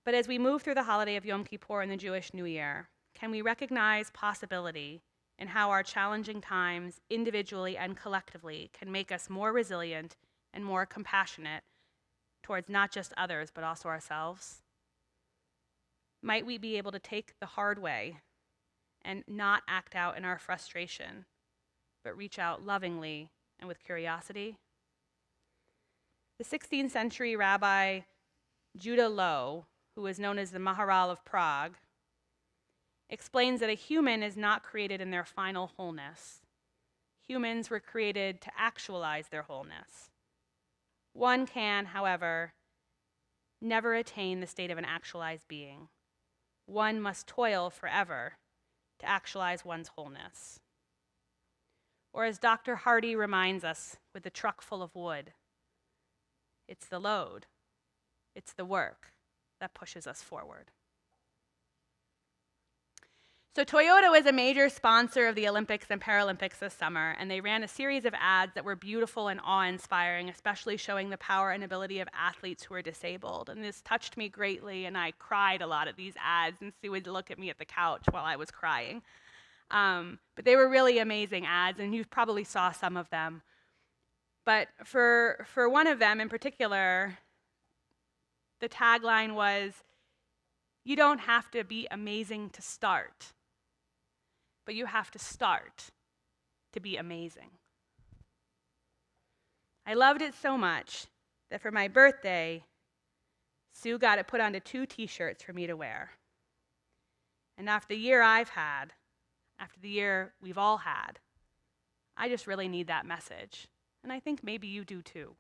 But as we move through the holiday of Yom Kippur and the Jewish New Year, can we recognize possibility in how our challenging times, individually and collectively, can make us more resilient and more compassionate towards not just others, but also ourselves? Might we be able to take the hard way and not act out in our frustration, but reach out lovingly and with curiosity? The 16th century Rabbi Judah Loew, who is known as the Maharal of Prague, explains that a human is not created in their final wholeness. Humans were created to actualize their wholeness. One can, however, never attain the state of an actualized being. One must toil forever to actualize one's wholeness. Or as Dr. Hardy reminds us with the truck full of wood, it's the load, it's the work that pushes us forward. So Toyota was a major sponsor of the Olympics and Paralympics this summer, and they ran a series of ads that were beautiful and awe-inspiring, especially showing the power and ability of athletes who are disabled. And this touched me greatly, and I cried a lot at these ads, and Sue would look at me at the couch while I was crying. But they were really amazing ads, and you probably saw some of them. But for one of them in particular, the tagline was, you don't have to be amazing to start, but you have to start to be amazing. I loved it so much that for my birthday, Sue got it put onto 2 t-shirts for me to wear. And after the year I've had, after the year we've all had, I just really need that message. And I think maybe you do too.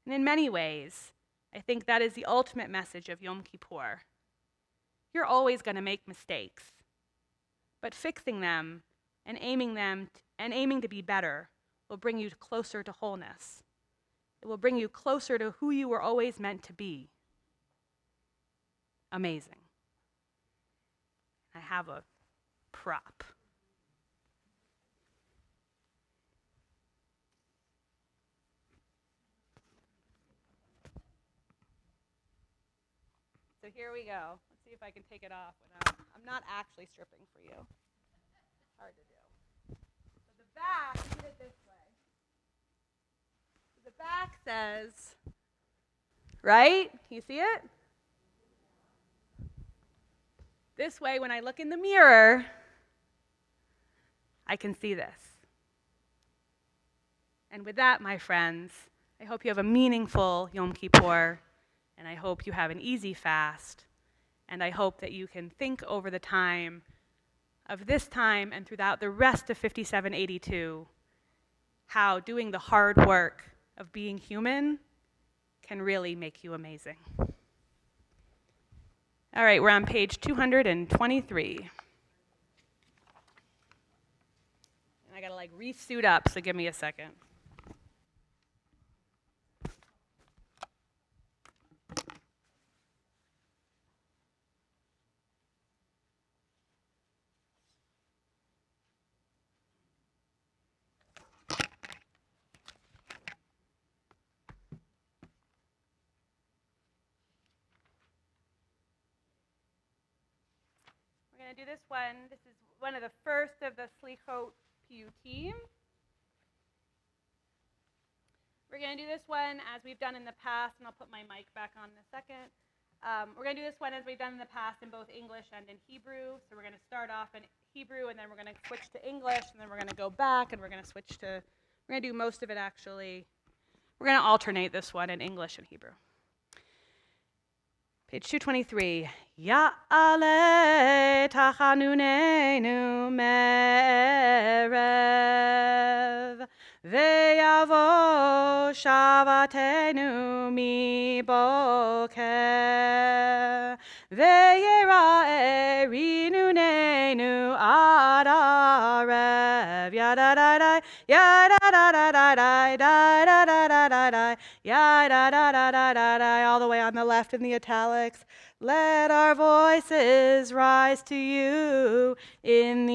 And in many ways, I think that is the ultimate message of Yom Kippur. You're always going to make mistakes, but fixing them and aiming to be better will bring you closer to wholeness. It will bring you closer to who you were always meant to be. Amazing. I have a prop. So here we go. Let's see if I can take it off without, I'm not actually stripping for you. It's hard to do. So the back, read it this way. So the back says, right? Can you see it? This way, when I look in the mirror, I can see this. And with that, my friends, I hope you have a meaningful Yom Kippur, and I hope you have an easy fast, and I hope that you can think over the time of this time and throughout the rest of 5782 how doing the hard work of being human can really make you amazing. All right, we're on page 223. And I gotta like re-suit up, so give me a second. We're going to do this one. This is one of the first of the Slichot Piyutim. We're going to do this one as we've done in the past, and I'll put my mic back on in a second. We're going to do this one as we've done in the past in both English and in Hebrew. So we're going to start off in Hebrew, and then we're going to switch to English, and then we're going to go back, and we're going to switch to, we're going to do most of it actually. We're going to alternate this one in English and Hebrew. Page 223. Ya'ale tachanunenu me'erev ve'yavo shavatenu miboker ve'yera'e rinunenu ad arev yadadadai yadadadadadai dadadadadadai yadadadadadai all the way on the left in the italics. Let our voices rise to you in the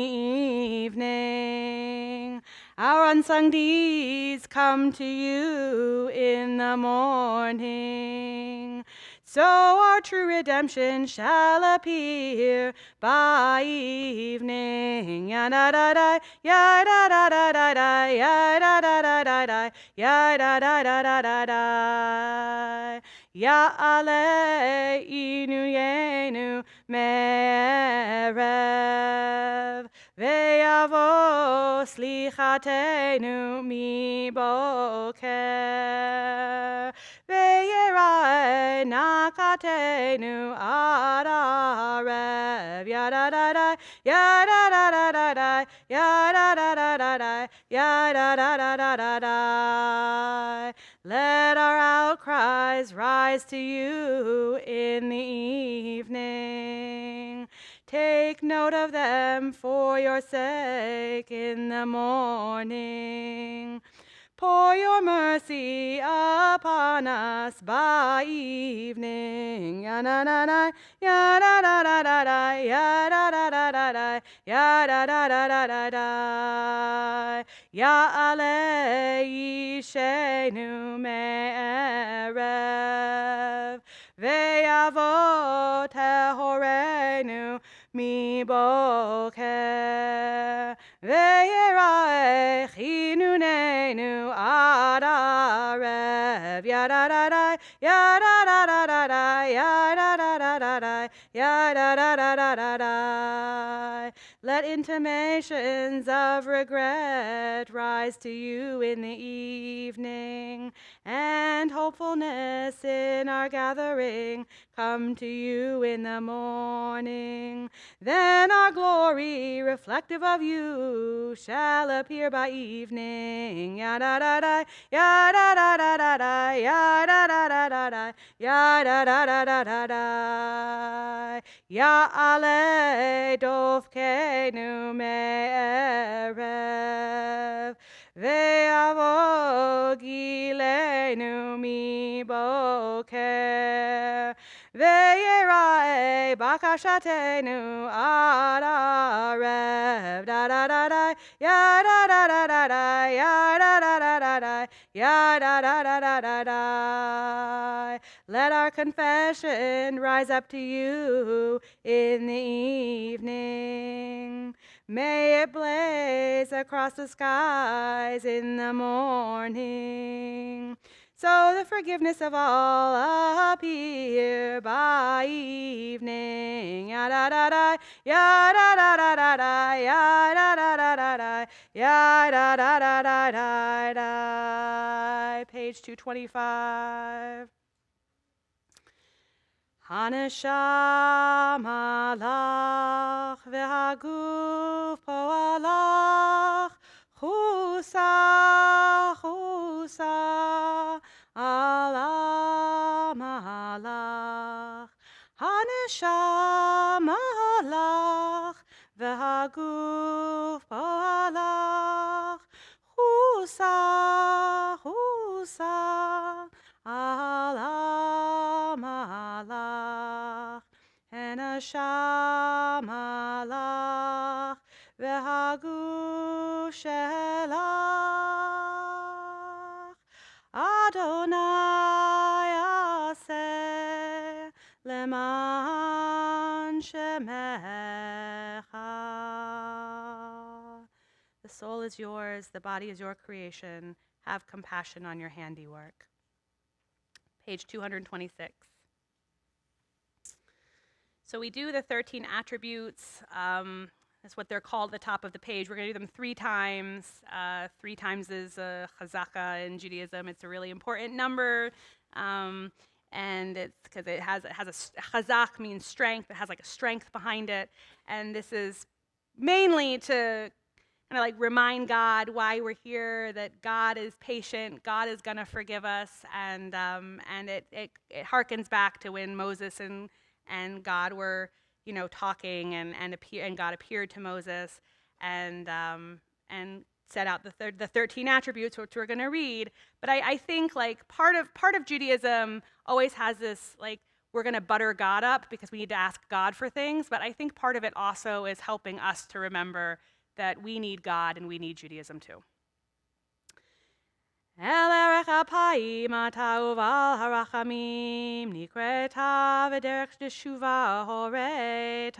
evening. Our unsung deeds come to you in the morning. So our true redemption shall appear by evening. Ya-da-da-da, ya-da-da-da-da-da, ya-da-da-da-da-da, ya-da-da-da-da-da. Ya'ale inuyenu me'erev ve'yavo slichatenu miboker ve'yera'e nakatenu ad arev yadadadai yadadadadadai yadadadadadai yadadadadadai. Let our outcries rise to you in the evening. Take note of them for your sake in the morning. Pour your mercy upon us by evening. Ya-na-na-na, ya-da-da-da-da-da, ya-da-da-da-da-da, ya-da-da-da-da-da. Ya'ale yishenu me'erev ve'yavo tehorenu miboker ve'yera'e chinunenu ad arev yadadadai yadadadadadai yadadadadadai yadadadadadai. Let intimations of regret rise to you in the evening, and hopefulness in our gathering come to you in the morning. Then our glory, reflective of you, shall appear by evening. Ya-da-da-da, ya-da-da-da-da-da, ya-da-da-da-da-da, ya-da-da-da-da-da. Ya'ale dofkenu me'erev ve'yavo gilenu miboker ve'yera'e bakashatenu ad arev da-da-da-da ya-da-da-da-da-da ya-da-da-da-da-da ya-da-da-da-da-da. Let our confession rise up to you in the evening. May it blaze across the skies in the morning. So the forgiveness of all appear by evening. Ya-da-da-da, ya-da-da-da-da-da, ya-da-da-da-da-da, ya-da-da-da-da-da. Page 225. Haneshama lach ve'haguf po'alach chusar Husa Alam Alach Haneshama Alach V'haguf Alach Husa Husa Alam Alach Haneshama Alach V'haguf Shelach Adonai Aseh Leman Shemecha. The soul is yours, the body is your creation. Have compassion on your handiwork. Page 226. So we do the 13 attributes. That's what they're called at the top of the page. We're going to do them 3 times. 3 times is a chazaka in Judaism. It's a really important number. And it's because it has a chazak means strength. It has like a strength behind it. And this is mainly to kind of like remind God why we're here, that God is patient, God is going to forgive us. And it harkens back to when Moses and God were, talking, and God appeared to Moses and set out the 13 attributes, which we're going to read. But I think like part of Judaism always has this like we're going to butter God up because we need to ask God for things. But I think part of it also is helping us to remember that we need God and we need Judaism too. El erech apayim ata uval harachamim nikreta v'derech teshuva horeta.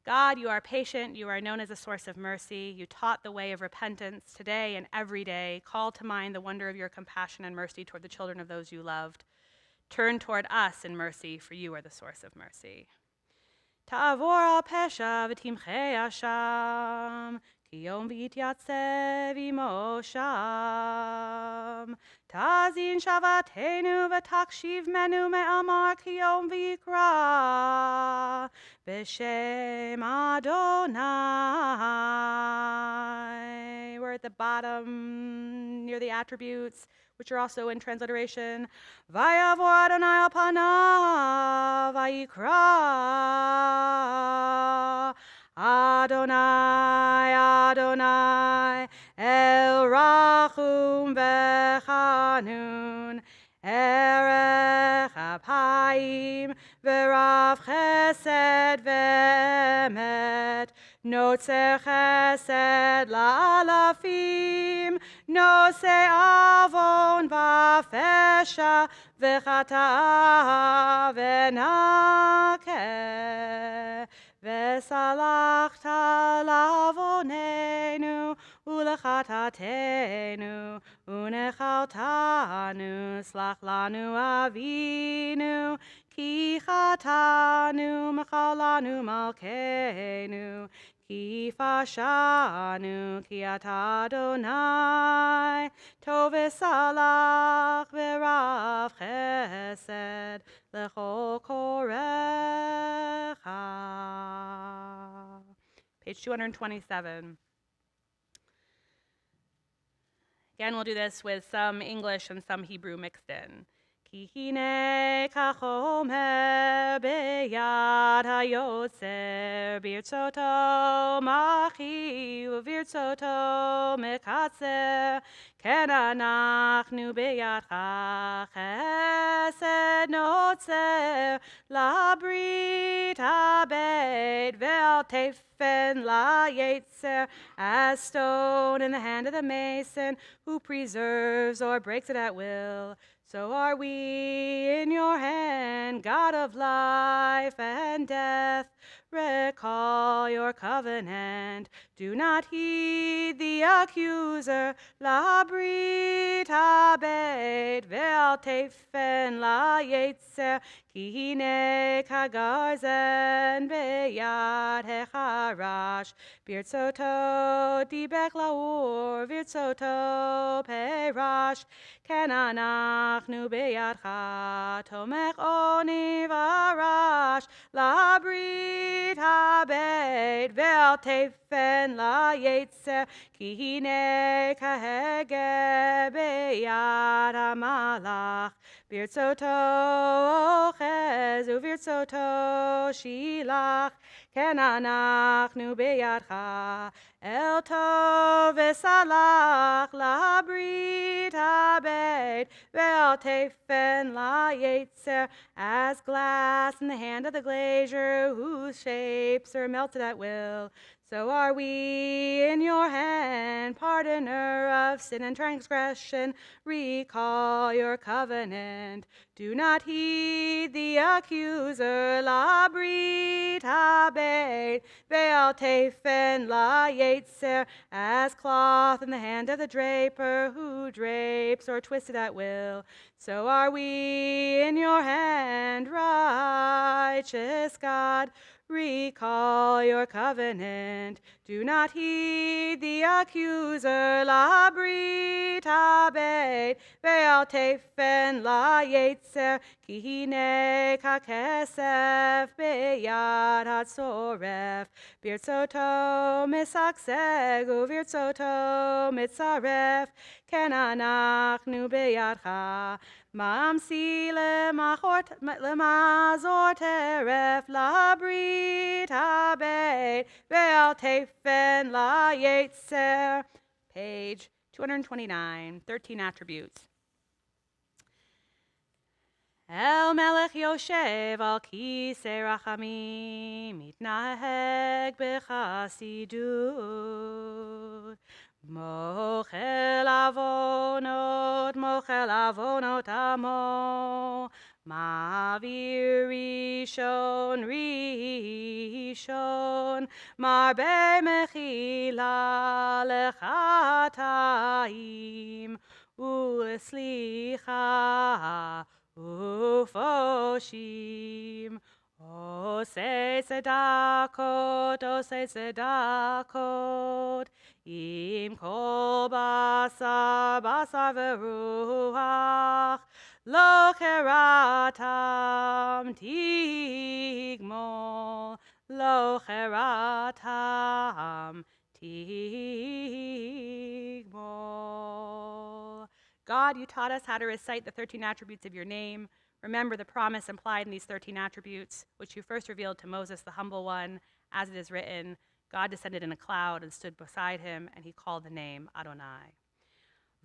God, you are patient, you are known as a source of mercy. You taught the way of repentance today and every day. Call to mind the wonder of your compassion and mercy toward the children of those you loved. Turn toward us in mercy, for you are the source of mercy. Ta'avor al pesha v'timchei asham Ki yom v'yityatzeh v'imo sham. Tazin shavatenu v'takshiv menu me'amar ki yom v'yikra b'shem Adonai. We're at the bottom near the attributes, which are also in transliteration. Vayavor Adonai al panav v'yikra Adonai, Adonai, El Rachum V'Chanun, Erech Apayim, V'Rav Chesed V'Emet, Notzer Chesed La'alafim, Nosei Avon V'Fesha, V'Chata V'Nakeh. V'salachta lavonenu ulechatatenu unechaltanu slach lanu avinu ki chatanu mechalanu malkeinu ki fashanu ki ata Adonai tov v'salach v'rav chesed lechol korecha. Page 227. Again, we'll do this with some English and some Hebrew mixed in. Ki hine kachomer beyad hayotzer birtzoto machi uvirtzoto mekatzer ken anachnu beyadcha chesed notzer labrit habed ve'al tefen la yetzer as stone in the hand of the mason who preserves or breaks it at will. So are we in your hand, God of life and death. Recall your covenant. Do not heed the accuser. La brit habed ve'al tefen la yetzer ki hine kagarzen beyad hecharash birtzoto dibek laur virtzoto perash ken anachnu beyadcha tomech oni varash la brit הבית ואל תפן ליצר כי הנה כהגה ביד המלאך ברצותו אוחז וברצותו שילח כן אנחנו בידך אל טוב וסלח לברית הבית ואל תפן ליצר as glass in the hand of the glazier whose shapes are melted at will. So are we in your hand, pardoner of sin and transgression. Recall your covenant. Do not heed the accuser. La brit habeit ve'al tefen la yetzer, as cloth in the hand of the draper who drapes or twisted at will. So are we in your hand, righteous God. Recall your covenant. Do not heed the accuser. La brit habeit ve'al tefen la yetzer ki hine kakesef beyad hatzoref birtzoto misakseg uvirtzoto mitzaref ken anachnu beyadcha mamsi lemazor teref la brit habeit ve'al tefen la yetzer. Page 229, 13 attributes. El melech yoshev al kisei rachamim mitnaheg b'chasidut mochel avonot amo ma'avir rishon marbe mechila lechatayim u'slicha ufoshim osei tzedakot im kol basar v'ruach lo cheratam tigmol lo cheratam tigmol. God, you taught us how to recite the 13 attributes of your name. Remember the promise implied in these 13 attributes, which you first revealed to Moses, the humble one, as it is written, God descended in a cloud and stood beside him, and he called the name Adonai.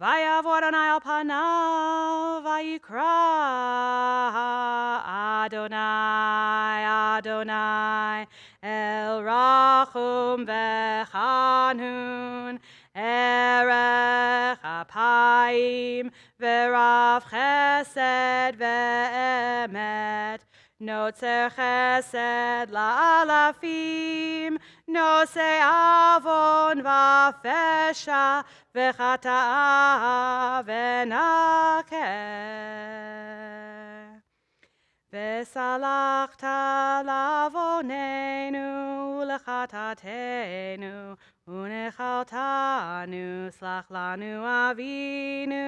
Vayav Adonai al panav, vayikra Adonai, Adonai, el rachum vechanun, erech apayim, verav chesed ve'emet, notzer chesed la'alafim, nosei avon va'fesha, v'chata'a v'nakeh. V'salachta lavonenu u'lechatatenu u'nechaltanu slach lanu avinu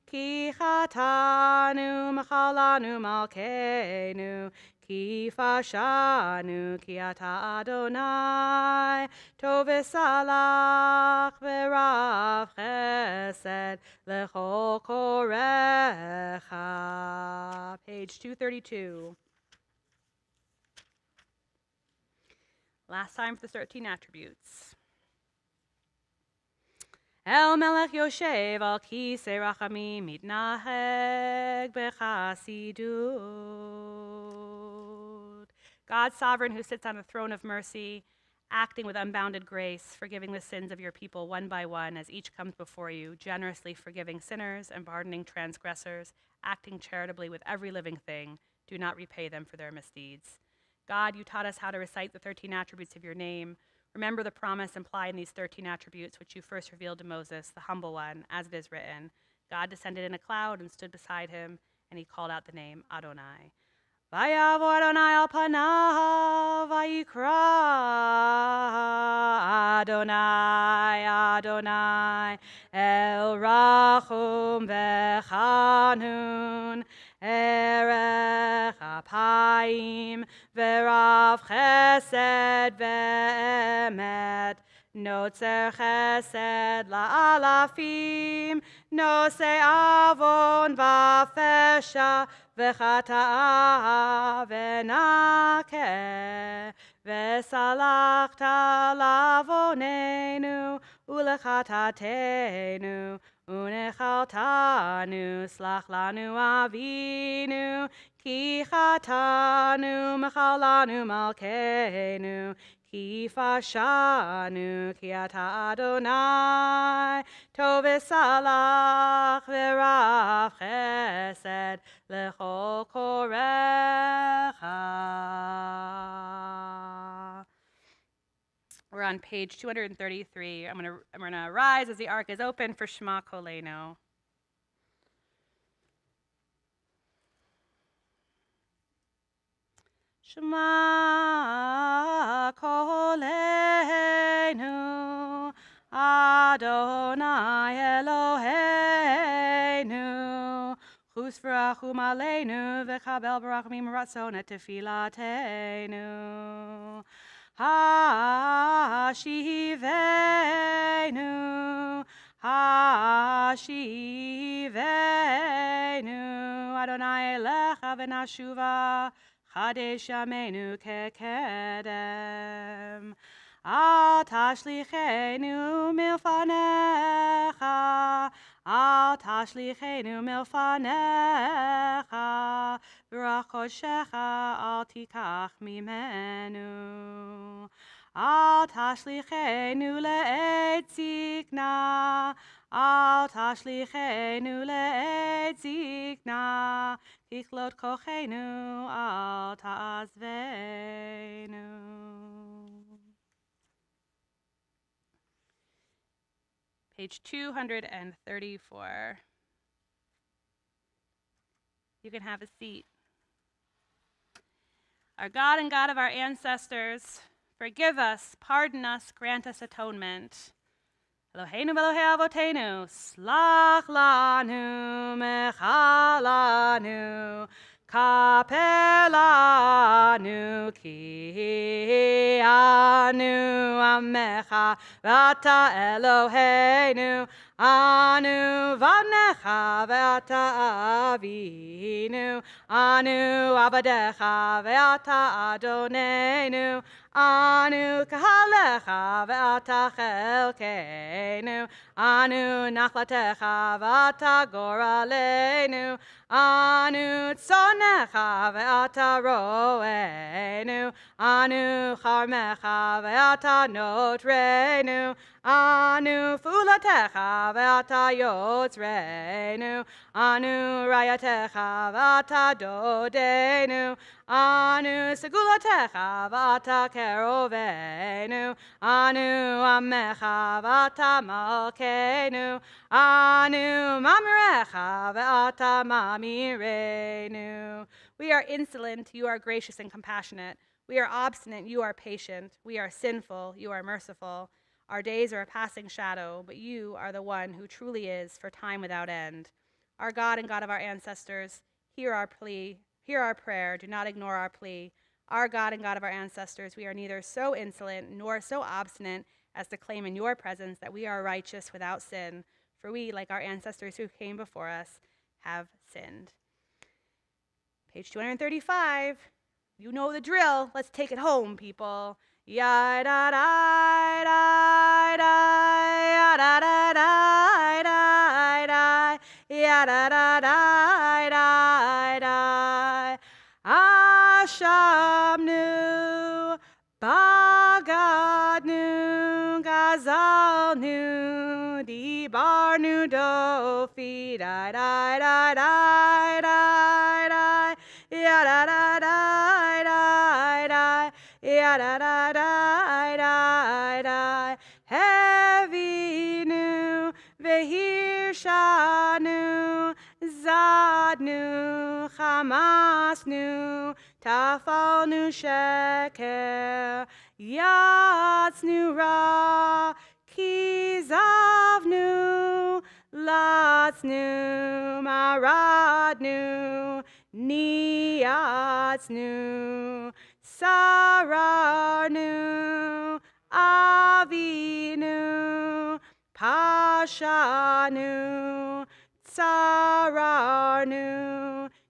ki chatanu mechalanu malkeinu ki fashanu ki ata Adonai tov v'salach v'rav chesed lechol korecha. Page 232. Last time for the 13 attributes. El melech yoshev al kisei rachamim mitnaheg b'chasidut. God sovereign who sits on the throne of mercy, acting with unbounded grace, forgiving the sins of your people one by one as each comes before you, generously forgiving sinners and pardoning transgressors, acting charitably with every living thing, do not repay them for their misdeeds. God, you taught us how to recite the 13 attributes of your name. Remember the promise implied in these 13 attributes, which you first revealed to Moses, the humble one, as it is written. God descended in a cloud and stood beside him, and he called out the name Adonai. Vayav Adonai al panav, vayikra Adonai, Adonai, el rachum v'chanun, erech apayim v'rav chesed moed ve'emet, notzer chesed la'alafim, nose avon va'fesha, v'chata'a v'nakeh, v'salachta lavonenu, ulechatatenu, unechaltanu, slach lanu avinu, ki chatanu, mechalanu malkeinu, ki fashanu, ki ata Adonai, tov v'salach v'rav chesed, lechol korecha. We're on page 233. I'm gonna rise as the ark is open for Shema Kolenu. Shema Kolenu, Adonai Eloheinu, chus v'rachum aleinu, v'chabel b'rachmim ratzon et tefilateinu. Hashivenu, Hashivenu, Adonai elecha v'nashuva, Chadesh Yameinu kekedem. Al tashlichenu milfanecha, Al tashlichenu milfanecha, v'rachoshecha al tikach mimenu. Al tashlichenu le'ed zikna, Al tashlichenu le'ed zikna, Kichlot kochenu al ta'azvenu. Page 234. You can have a seat. Our God and God of our ancestors, forgive us, pardon us, grant us atonement. Eloheinu v'Elohei avotenu, slach lanu, mechalanu, kapelanu, ki anu amecha, v'ata Eloheinu, anu vanecha, v'ata avinu, anu avadecha, v'ata Adonenu, anu kahalecha, v'ata chelkeinu, anu nachlatecha, v'ata goralenu, anu tzonecha, v'ata roenu, anu charmecha, v'ata notreinu, anu fulatecha, v'ata yotzreinu, anu rayatecha, v'ata dodenu, anu segulatecha, v'ata kerovenu, anu amecha, v'ata malkeinu, anu mamirecha, v'ata mamirenu. We are insolent, you are gracious and compassionate. We are obstinate, you are patient. We are sinful, you are merciful. Our days are a passing shadow, but you are the one who truly is for time without end. Our God and God of our ancestors, hear our plea, hear our prayer, do not ignore our plea. Our God and God of our ancestors, we are neither so insolent nor so obstinate as to claim in your presence that we are righteous without sin, for we, like our ancestors who came before us, have sinned. Page 235. You know the drill. Let's take it home, people. Ya da da da da da da da da da ya da da da da da Ashamnu Bagadnu Gazalnu Dibarnu Dofi da da da da da da ya da da da da da ya da da da da da Hevinu Vehirshanu Zadnu Hamasnu Tafalnu Sheker Yatsnu Ra Kizavnu Latsnu Maradnu Niatsnu Sararnu Rashanu, Tsararnu,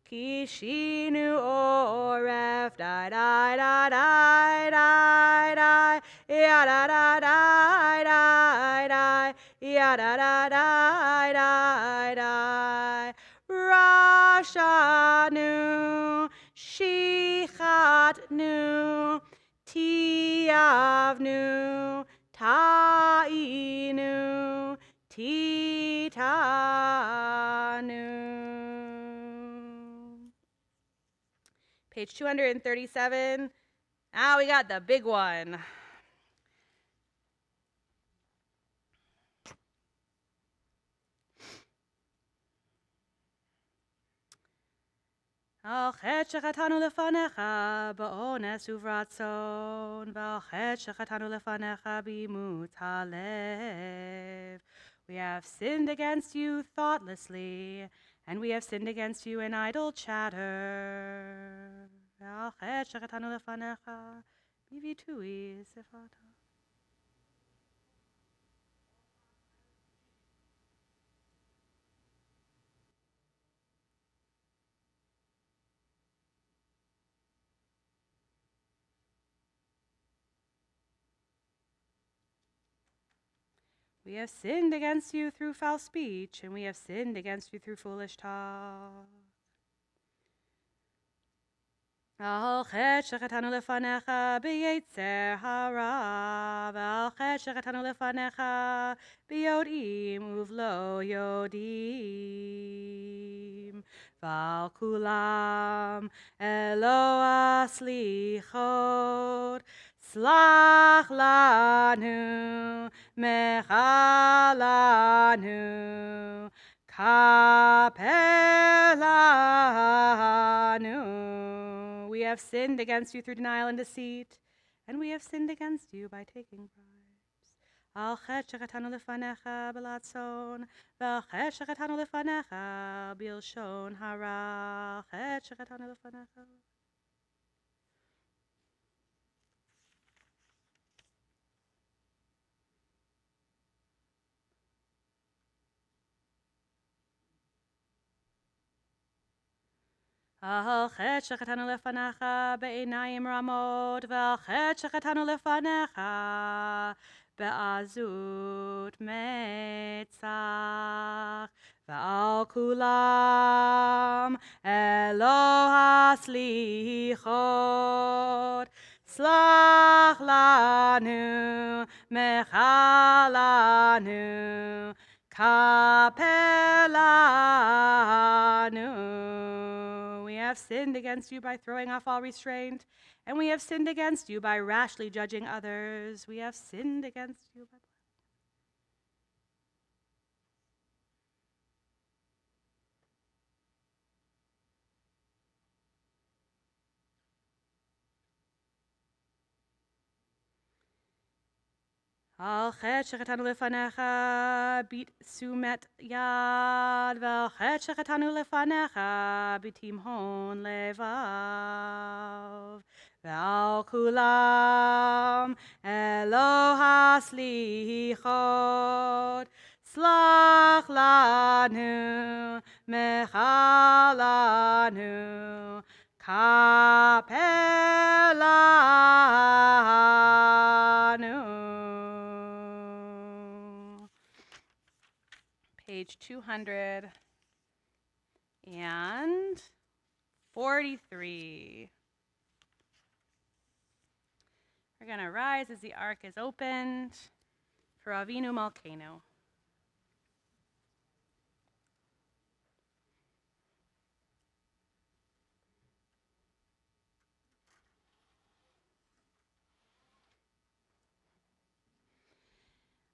Kishinu Oref, die, die, die, die, die, die, ya da da die, die, die, ya da da die, die, die. Rashanu, Shichatnu, Tiavnu, Ta'inu, Titanu. Page 237. Now we got the big one. Al chet shechatanu lefanecha ba'ones uvratzon, v'al chet shechatanu lefanecha b'imut halev. We have sinned against you thoughtlessly, and we have sinned against you in idle chatter. Al chet shechatanu lefanecha b'vitui sefata. We have sinned against you through foul speech, and we have sinned against you through foolish talk. Al chet shechatanu lefanecha b'yetzer hara, v'al chet shechatanu lefanecha b'yodim uvlo yodim. V'al kulam elo aslichot, slach lanu, mechalanu, kapelanu. We have sinned against you through denial and deceit, and we have sinned against you by taking bribes. Al chet shechatanu lefanecha b'latzon, v'al chet shechatanu lefanecha b'ilshon hara. Chet shechatanu lefanecha. Al chet shechatanu lefanecha be'einayim ramot, v'al chet shechatanu lefanecha be'azut metzach, v'al kulam elo haslichot, slach lanu, mechalanu, kapelanu. We have sinned against you by throwing off all restraint, and we have sinned against you by rashly judging others. We have sinned against you by Al chet shechatanu lefanecha bit sumet yad, v'al chet shechatanu lefanecha bitimhon levav, v'al kulam elo haslichot, slach lanu, mechalanu, kapelanu. Page 243. We're going to rise as the ark is opened for Avinu Malkeinu.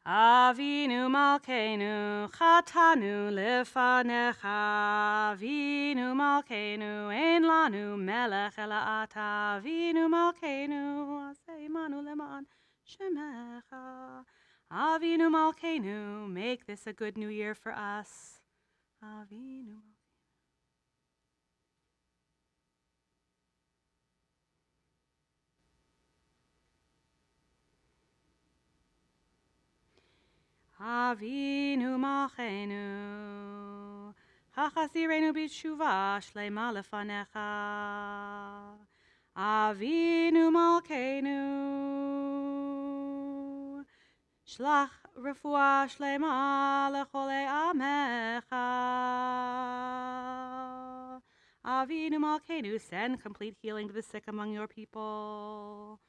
Avinu Malkeinu, Chatanu lefanecha. Avinu Malkeinu, Ein lanu melech ela ata. Avinu Malkeinu, Aseh imanu leman shemecha. Avinu Malkeinu, make this a good new year for us. Avinu Malkeinu. Avinu malkeinu, hachazirenu b'tshuva shlema lefanecha. Avinu malkeinu, shlach refuah shlema lecholei amecha. Avinu malkeinu, send complete healing to the sick among your people.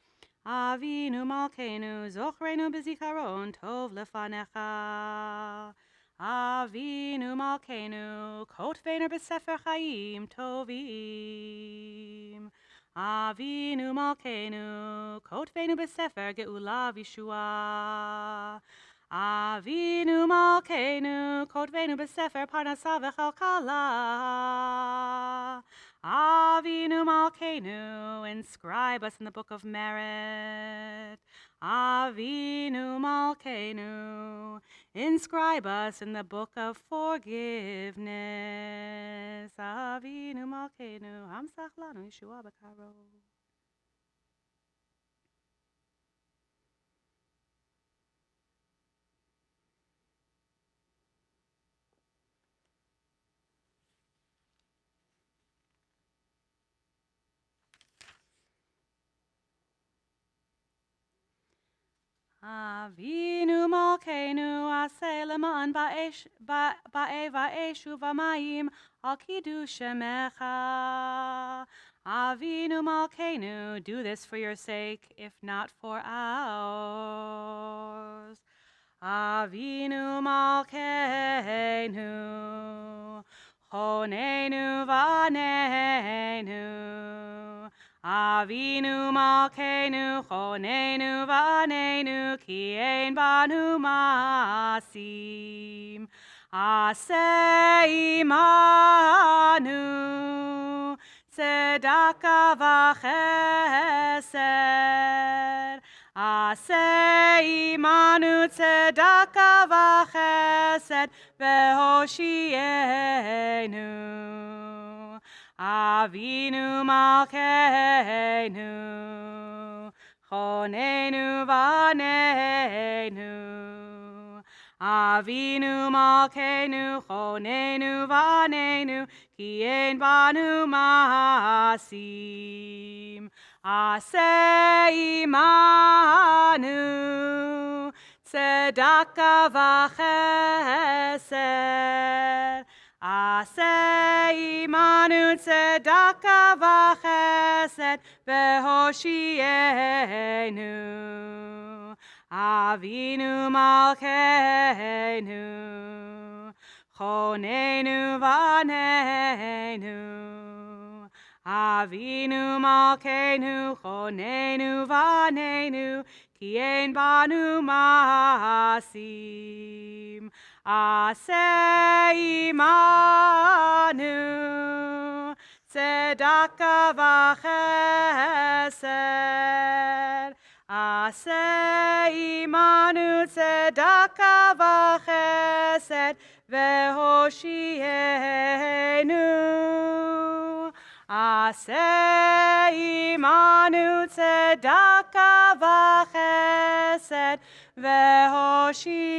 Avinu malkeinu, zochrenu b'zikaron tov lefanecha. Avinu malkeinu, kotvenu b'sefer chaim tovim. Avinu malkeinu, kotvenu b'sefer geula v'yeshua. Avinu malkeinu, kotvenu b'sefer parnasa v'chalkala. Avinu malkeinu, inscribe us in the book of merit. Avinu malkeinu, inscribe us in the book of forgiveness. Avinu malkeinu, hamsach lanu Yeshua b'karo. Avinu malkeinu, aseh leman ba'e va'eshu v'mayim al kiddush shemecha. Avinu malkeinu, do this for your sake, if not for ours. Avinu malkeinu, chonenu v'anenu. Avinu malkeinu, chonenu v'anenu, ki ein banu masim. Aseh imanu, tzedakah v'chesed. Aseh imanu, tzedakah v'chesed, v'hoshienu. Avinu malkeinu, chonenu v'anenu. Avinu malkeinu, chonenu v'anenu, ki ein banu masim. Aseh imanu, tzedakah v'chesed. Aseh imanu, tzedakah v'chesed, v'hoshienu. Avinu malkeinu, chonenu v'anenu. Avinu malkeinu, chonenu v'anenu, ki ein banu masim. Aseh imanu, tzedakah v'chesed. Aseh imanu, tzedakah v'chesed, v'hoshienu. Aseh imanu, tzedakah v'chesed, v'hoshienu.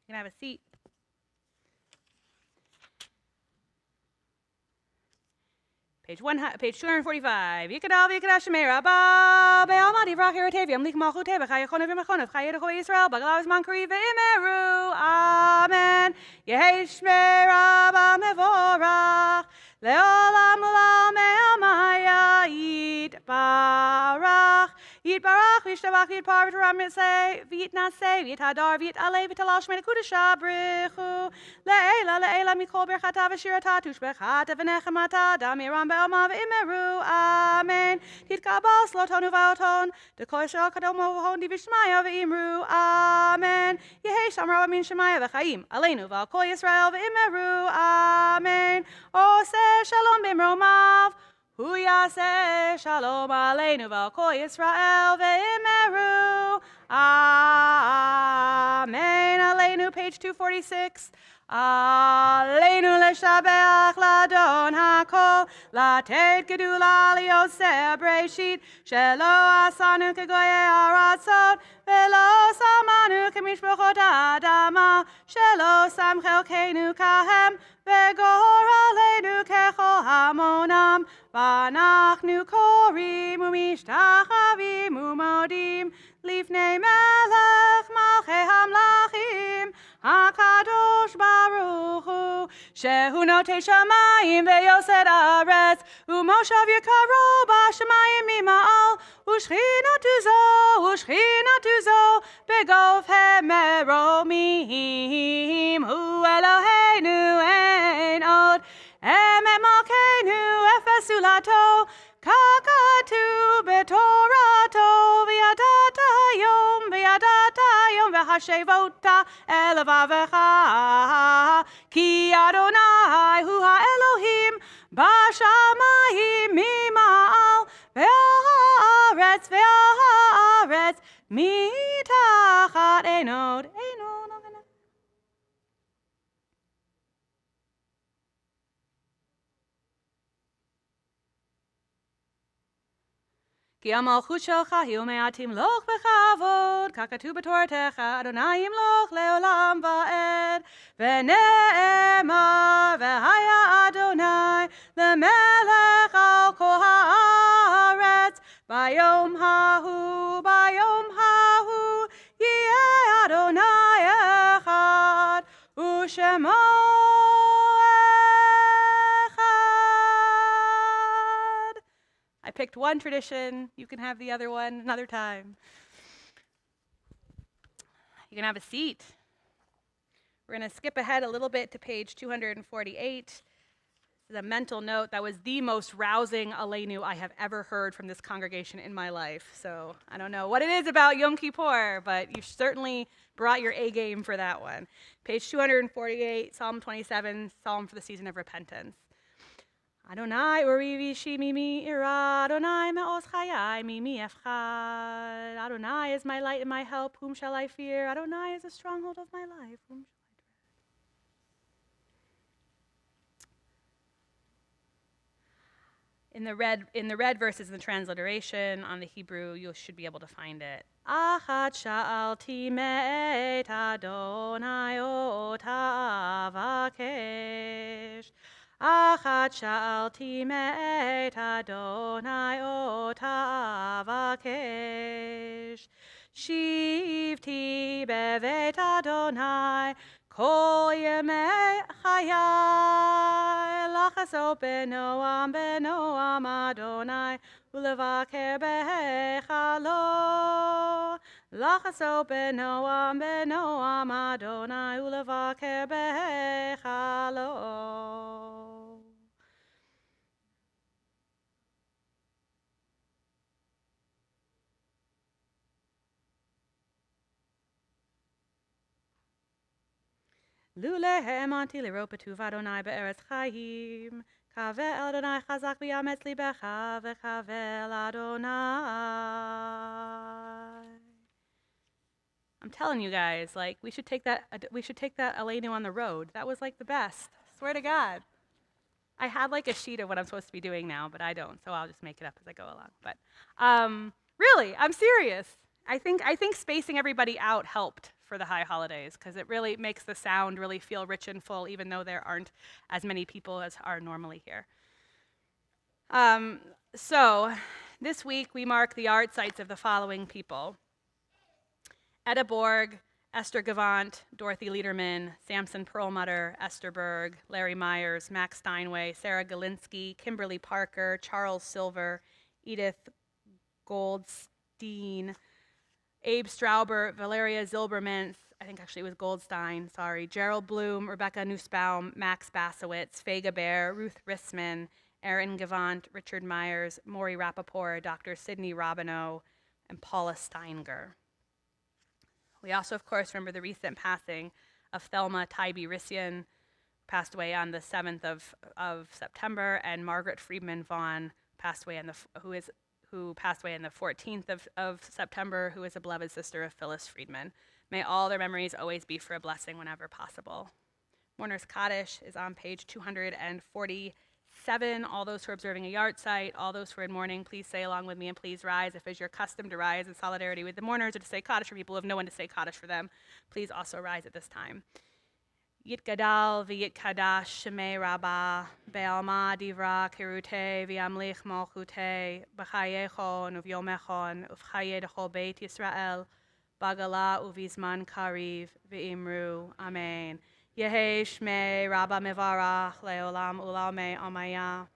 You can have a seat. Page 245. Yikadav Yikadav Shemei Rabba Be'almadi Vrach Yeroteviam Lik Malchute B'chayechonev V'mechonev Chayedecho Yisrael Bagalav Zmankari V'imeru Amen. Yehi Shmei Rabba Mevorach Le'olam Ulam Me'amaya Yitbarach Yitbarach V'yishtabach Yitpar V'toram Yitzeh V'yitnaseh V'yithadar V'yitaleh V'yitalal Shmei Nekudesha Brichu Le'ela Mikol Berchata V'shirata Tushbechata V'nechemata Damiram Be'alma V'imeru Amen. Titkabal Slotonu V'oton Dekoy Shal Kadomo V'hon Divishmaya V'imru Amen. Yehi Sham Rabba Min Shemaya V'chaim Aleinu V'al Kol Yisrael V'imeru Amen. Oseh Shalom B'imromav Hu Yaseh Shalom Aleinu V'al Kol Yisrael V'imeru Amen. Aleinu Aleinu, page 246. Aleinu leshabeach ladon hakol, latet gedula lioseh breshit, shelo asanu kegoye aratzot, velo samanu kemishpochot adama, shelo sam chelkeinu kahem, vegor aleinu kechol hamonam, vanachnu korim umishtachavim umodim, lifnei melech malchei hamlachim, HaKadosh Baruch Hu, Shehu notei shamayim ve'yosed aretz, u'moshav yikaro b'shamayim mima'al, u'shchinatu zo, begov hemeromim, hu Eloheinu ein od, emet malkeinu efes ulato, kakatu betorato, v'yadata yom v'hashevota elavavecha, ki Adonai hu ha'elohim, b'shamayim mima'al, ve'ha'aretz mitachat einod. Ki amalchut shelcha hiu me'atim loch b'chavod, kakatu b'toratecha, Adonai yimloch le'olam va'ed, v'ne'emar v'haya Adonai le'melech al kol ha'aretz, bayom hahu, yeh Adonai echad, u'shemo I picked one tradition. You can have the other one another time. You can have a seat. We're going to skip ahead a little bit to page 248. This is a mental note. That was the most rousing Aleinu I have ever heard from this congregation in my life. So I don't know what it is about Yom Kippur, but you certainly brought your A game for that one. Page 248, Psalm 27, Psalm for the season of repentance. Adonai uri vishi mimi ira, Adonai me'oz chayai mimi efchad. Adonai is my light and my help, whom shall I fear? Adonai is the stronghold of my life, whom shall I dread? In the red verses in the transliteration on the Hebrew, you should be able to find it. Achat sha'alti me'et Adonai ota avakesh. Achat sha'alti me'et Adonai ota avakesh. Shivti bevet Adonai kol yemei chayai. Lachaso benoam Adonai ulevaker behechalo. Lachaso benoam Adonai ulevaker behechalo. Lule he'emanti liropa tuv Adonai be'eretz chayim. Kavel Adonai chazak v'yametz libecha v'kavel Adonai. I'm telling you guys, like we should take that Aleinu on the road. That was like the best. Swear to God. I had like a sheet of what I'm supposed to be doing now, but I don't, so I'll just make it up as I go along. But really, I'm serious. I think spacing everybody out helped for the high holidays because it really makes the sound really feel rich and full, even though there aren't as many people as are normally here. So this week we mark the art sites of the following people: Etta Borg, Esther Gavant, Dorothy Lederman, Samson Perlmutter, Esther Berg, Larry Myers, Max Steinway, Sarah Galinsky, Kimberly Parker, Charles Silver, Edith Goldstein, Abe Straubert, Valeria Zilberman, I think actually it was Goldstein, sorry, Gerald Bloom, Rebecca Nussbaum, Max Basowitz, Faye Gaber, Ruth Rissman, Erin Gavant, Richard Myers, Maury Rappaport, Dr. Sidney Robineau, and Paula Steinger. We also, of course, remember the recent passing of Thelma Tybee Rissian, passed away on the 7th of September, and Margaret Friedman Vaughn passed away on who who passed away on the 14th of September, who is a beloved sister of Phyllis Friedman. May all their memories always be for a blessing whenever possible. Mourner's Kaddish is on page 247. All those who are observing a yahrzeit, all those who are in mourning, please say along with me and please rise. If it's your custom to rise in solidarity with the mourners or to say Kaddish for people who have no one to say Kaddish for them, please also rise at this time. Yitgadal v'yitkadash shemei Rabba be'alma divra kirute v'yamlich malchute b'chayechon uv'yomechon uv'chaye d'chol beit Yisrael bagala uv'izman kariv v'imru. Amen. Yehi shmei Rabba mevarach le'olam ulamei amaya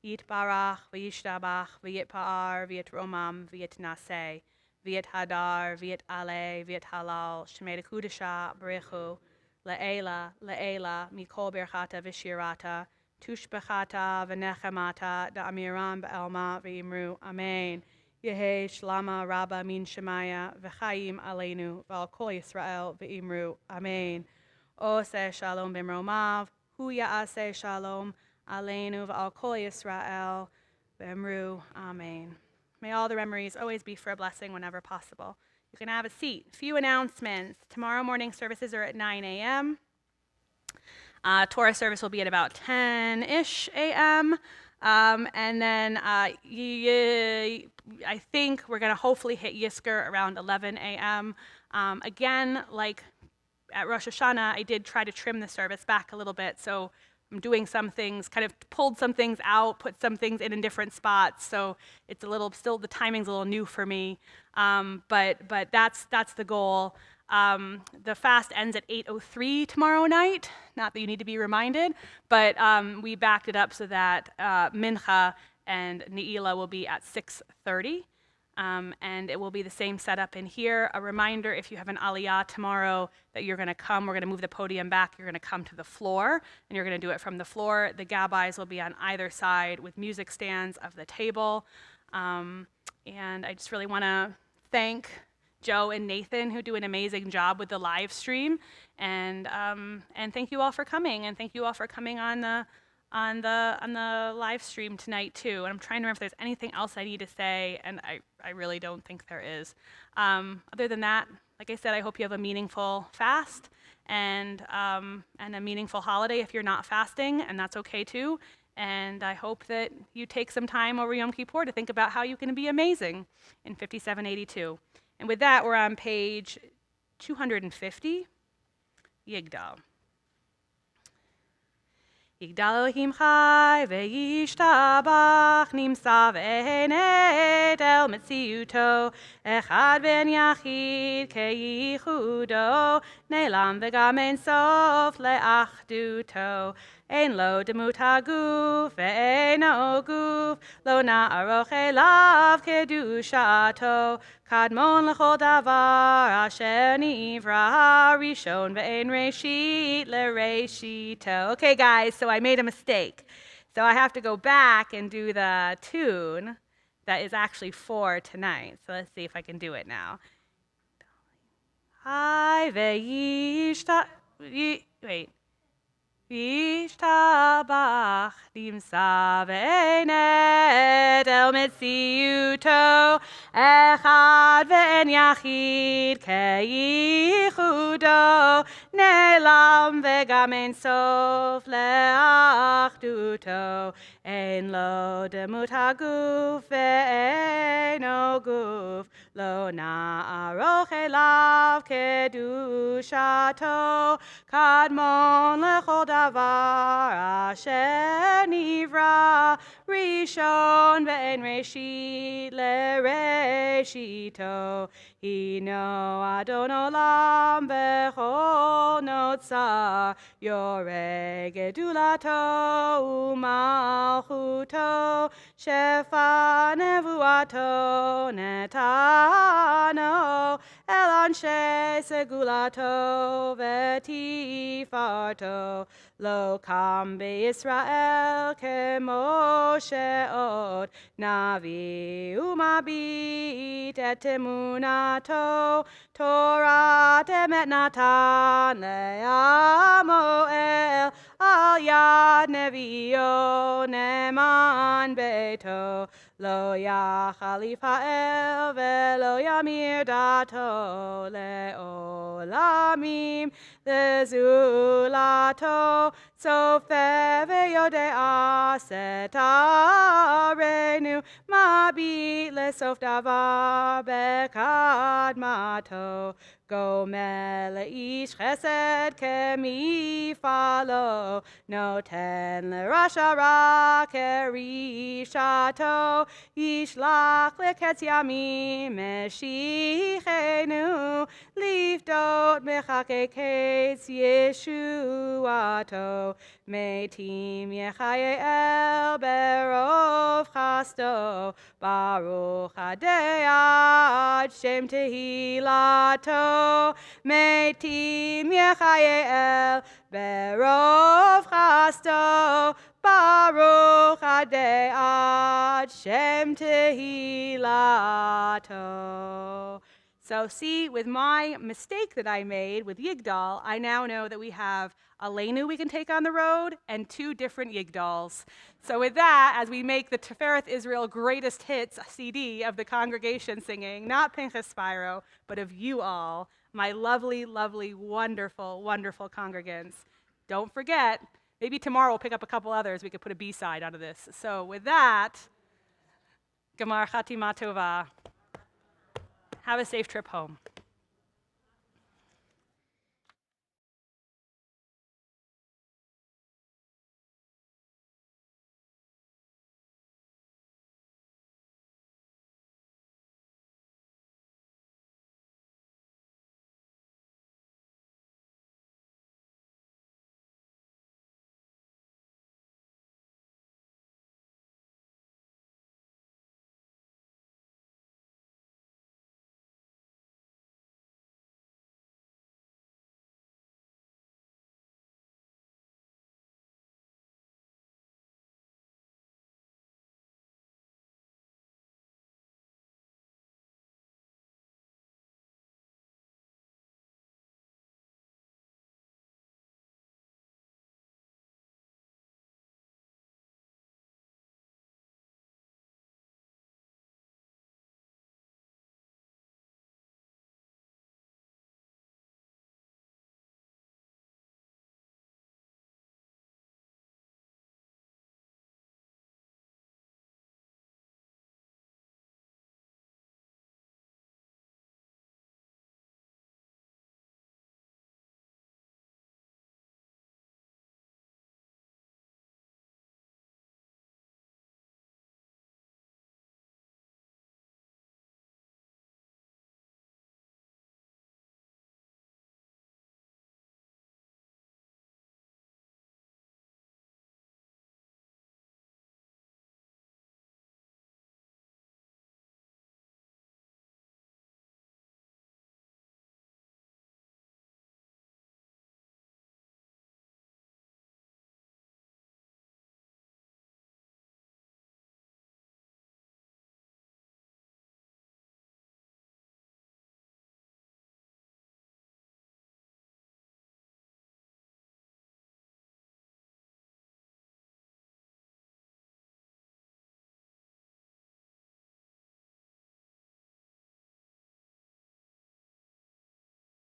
yitbarach v'yishtabach v'yitpa'ar v'yitromam v'yitnaseh v'yithadar v'yit'aleh v'yithalal shmei dekudesha b'rechu Le'ela, le'ela, mikol berchata v'shirata, tushbechata v'nechemata, da'amiram b'elma v'imru, amen. Yehi shlama rabba min shemaya, v'chayim aleinu, v'al kol Yisrael v'imru, amen. Oseh shalom b'mromav, hu ya'aseh shalom, aleinu v'al kol Yisrael v'imru, amen. May all the memories always be for a blessing whenever possible. You can have a seat. A few announcements. Tomorrow morning services are at 9 a.m. Torah service will be at about 10-ish a.m. And then I think we're going to hopefully hit Yizkor around 11 a.m. Again, like at Rosh Hashanah, I did try to trim the service back a little bit. So I'm doing some things, kind of pulled some things out, put some things in different spots. So it's a little, still the timing's a little new for me. But that's the goal. The fast ends at 8:03 tomorrow night. Not that you need to be reminded, but we backed it up so that Mincha and Ne'ilah will be at 6:30. And it will be the same setup in here. A reminder, if you have an aliyah tomorrow, that you're going to come. We're going to move the podium back. You're going to come to the floor, and you're going to do it from the floor. The gabbis will be on either side with music stands of the table. And I just really want to thank Joe and Nathan, who do an amazing job with the live stream. And thank you all for coming, and thank you all for coming on the live stream tonight too. And I'm trying to remember if there's anything else I need to say, and I really don't think there is. Other than that, like I said, I hope you have a meaningful fast and a meaningful holiday if you're not fasting, and that's okay too. And I hope that you take some time over Yom Kippur to think about how you can be amazing in 5782. And with that, we're on page 250, Yigdal. יגדל אלוהים חי וישתבח נמצא ועינת אל מציאותו אחד בן יחיד כייחודו נעלם וגם אין סוף לאחדותו אין לו דמות הגוף ואינו גוף לא נערוך אליו קדושתו קדמון לכל דבר אשר נברא ראשון ואין ראשית לראשיתו. Okay guys, so I made a mistake. So I have to go back and do the tune that is actually for tonight. So let's see if I can do it now. Wait. וישתבח נמצא ועינת אל מציאותו אחד ואין יחיד כייחודו נעלם וגם אין סוף לאחדותו אין לו דמות הגוף ואינו גוף לא נערוך אליו קדושתו קדמון לכל דבר אשר נברא ראשון ואין ראשית לראשיתו הינו אדון עולם בכל נוצר יורה גדולתו ומלכותו שפע נבואתו נתנו אל אנשי סגולתו ותפארתו לא קם בישראל כמו שעוד נביא ומביט את אמונתו תורת V'chatem et Natan le'amo el al yad nevio neman beito lo yachal Yifa'el ve'lo yamir dato le'olamim le'zulato sofe ve'yodea setarenu mabit le'sof davar bekadmato Gomer le'ish chesed kemifalo noten le'rasha ra kerishato yishlach leketz yamim meshichenu lifdot mechake ketz yeshuato metim yechaye'el berov chasto baruch adei ad shem tehilato metim yechaye'el berov chasto baruch adei ad shem tehilato. So see, with my mistake that I made with Yigdal, I now know that we have a Aleinu we can take on the road and 2 different Yigdals. So with that, as we make the Tifereth Israel Greatest Hits CD of the congregation singing, not Pinchas Spyro, but of you all, my lovely, lovely, wonderful, wonderful congregants. Don't forget, maybe tomorrow we'll pick up a couple others. We could put a B-side out of this. So with that, Gemar Chatima Tova. Have a safe trip home.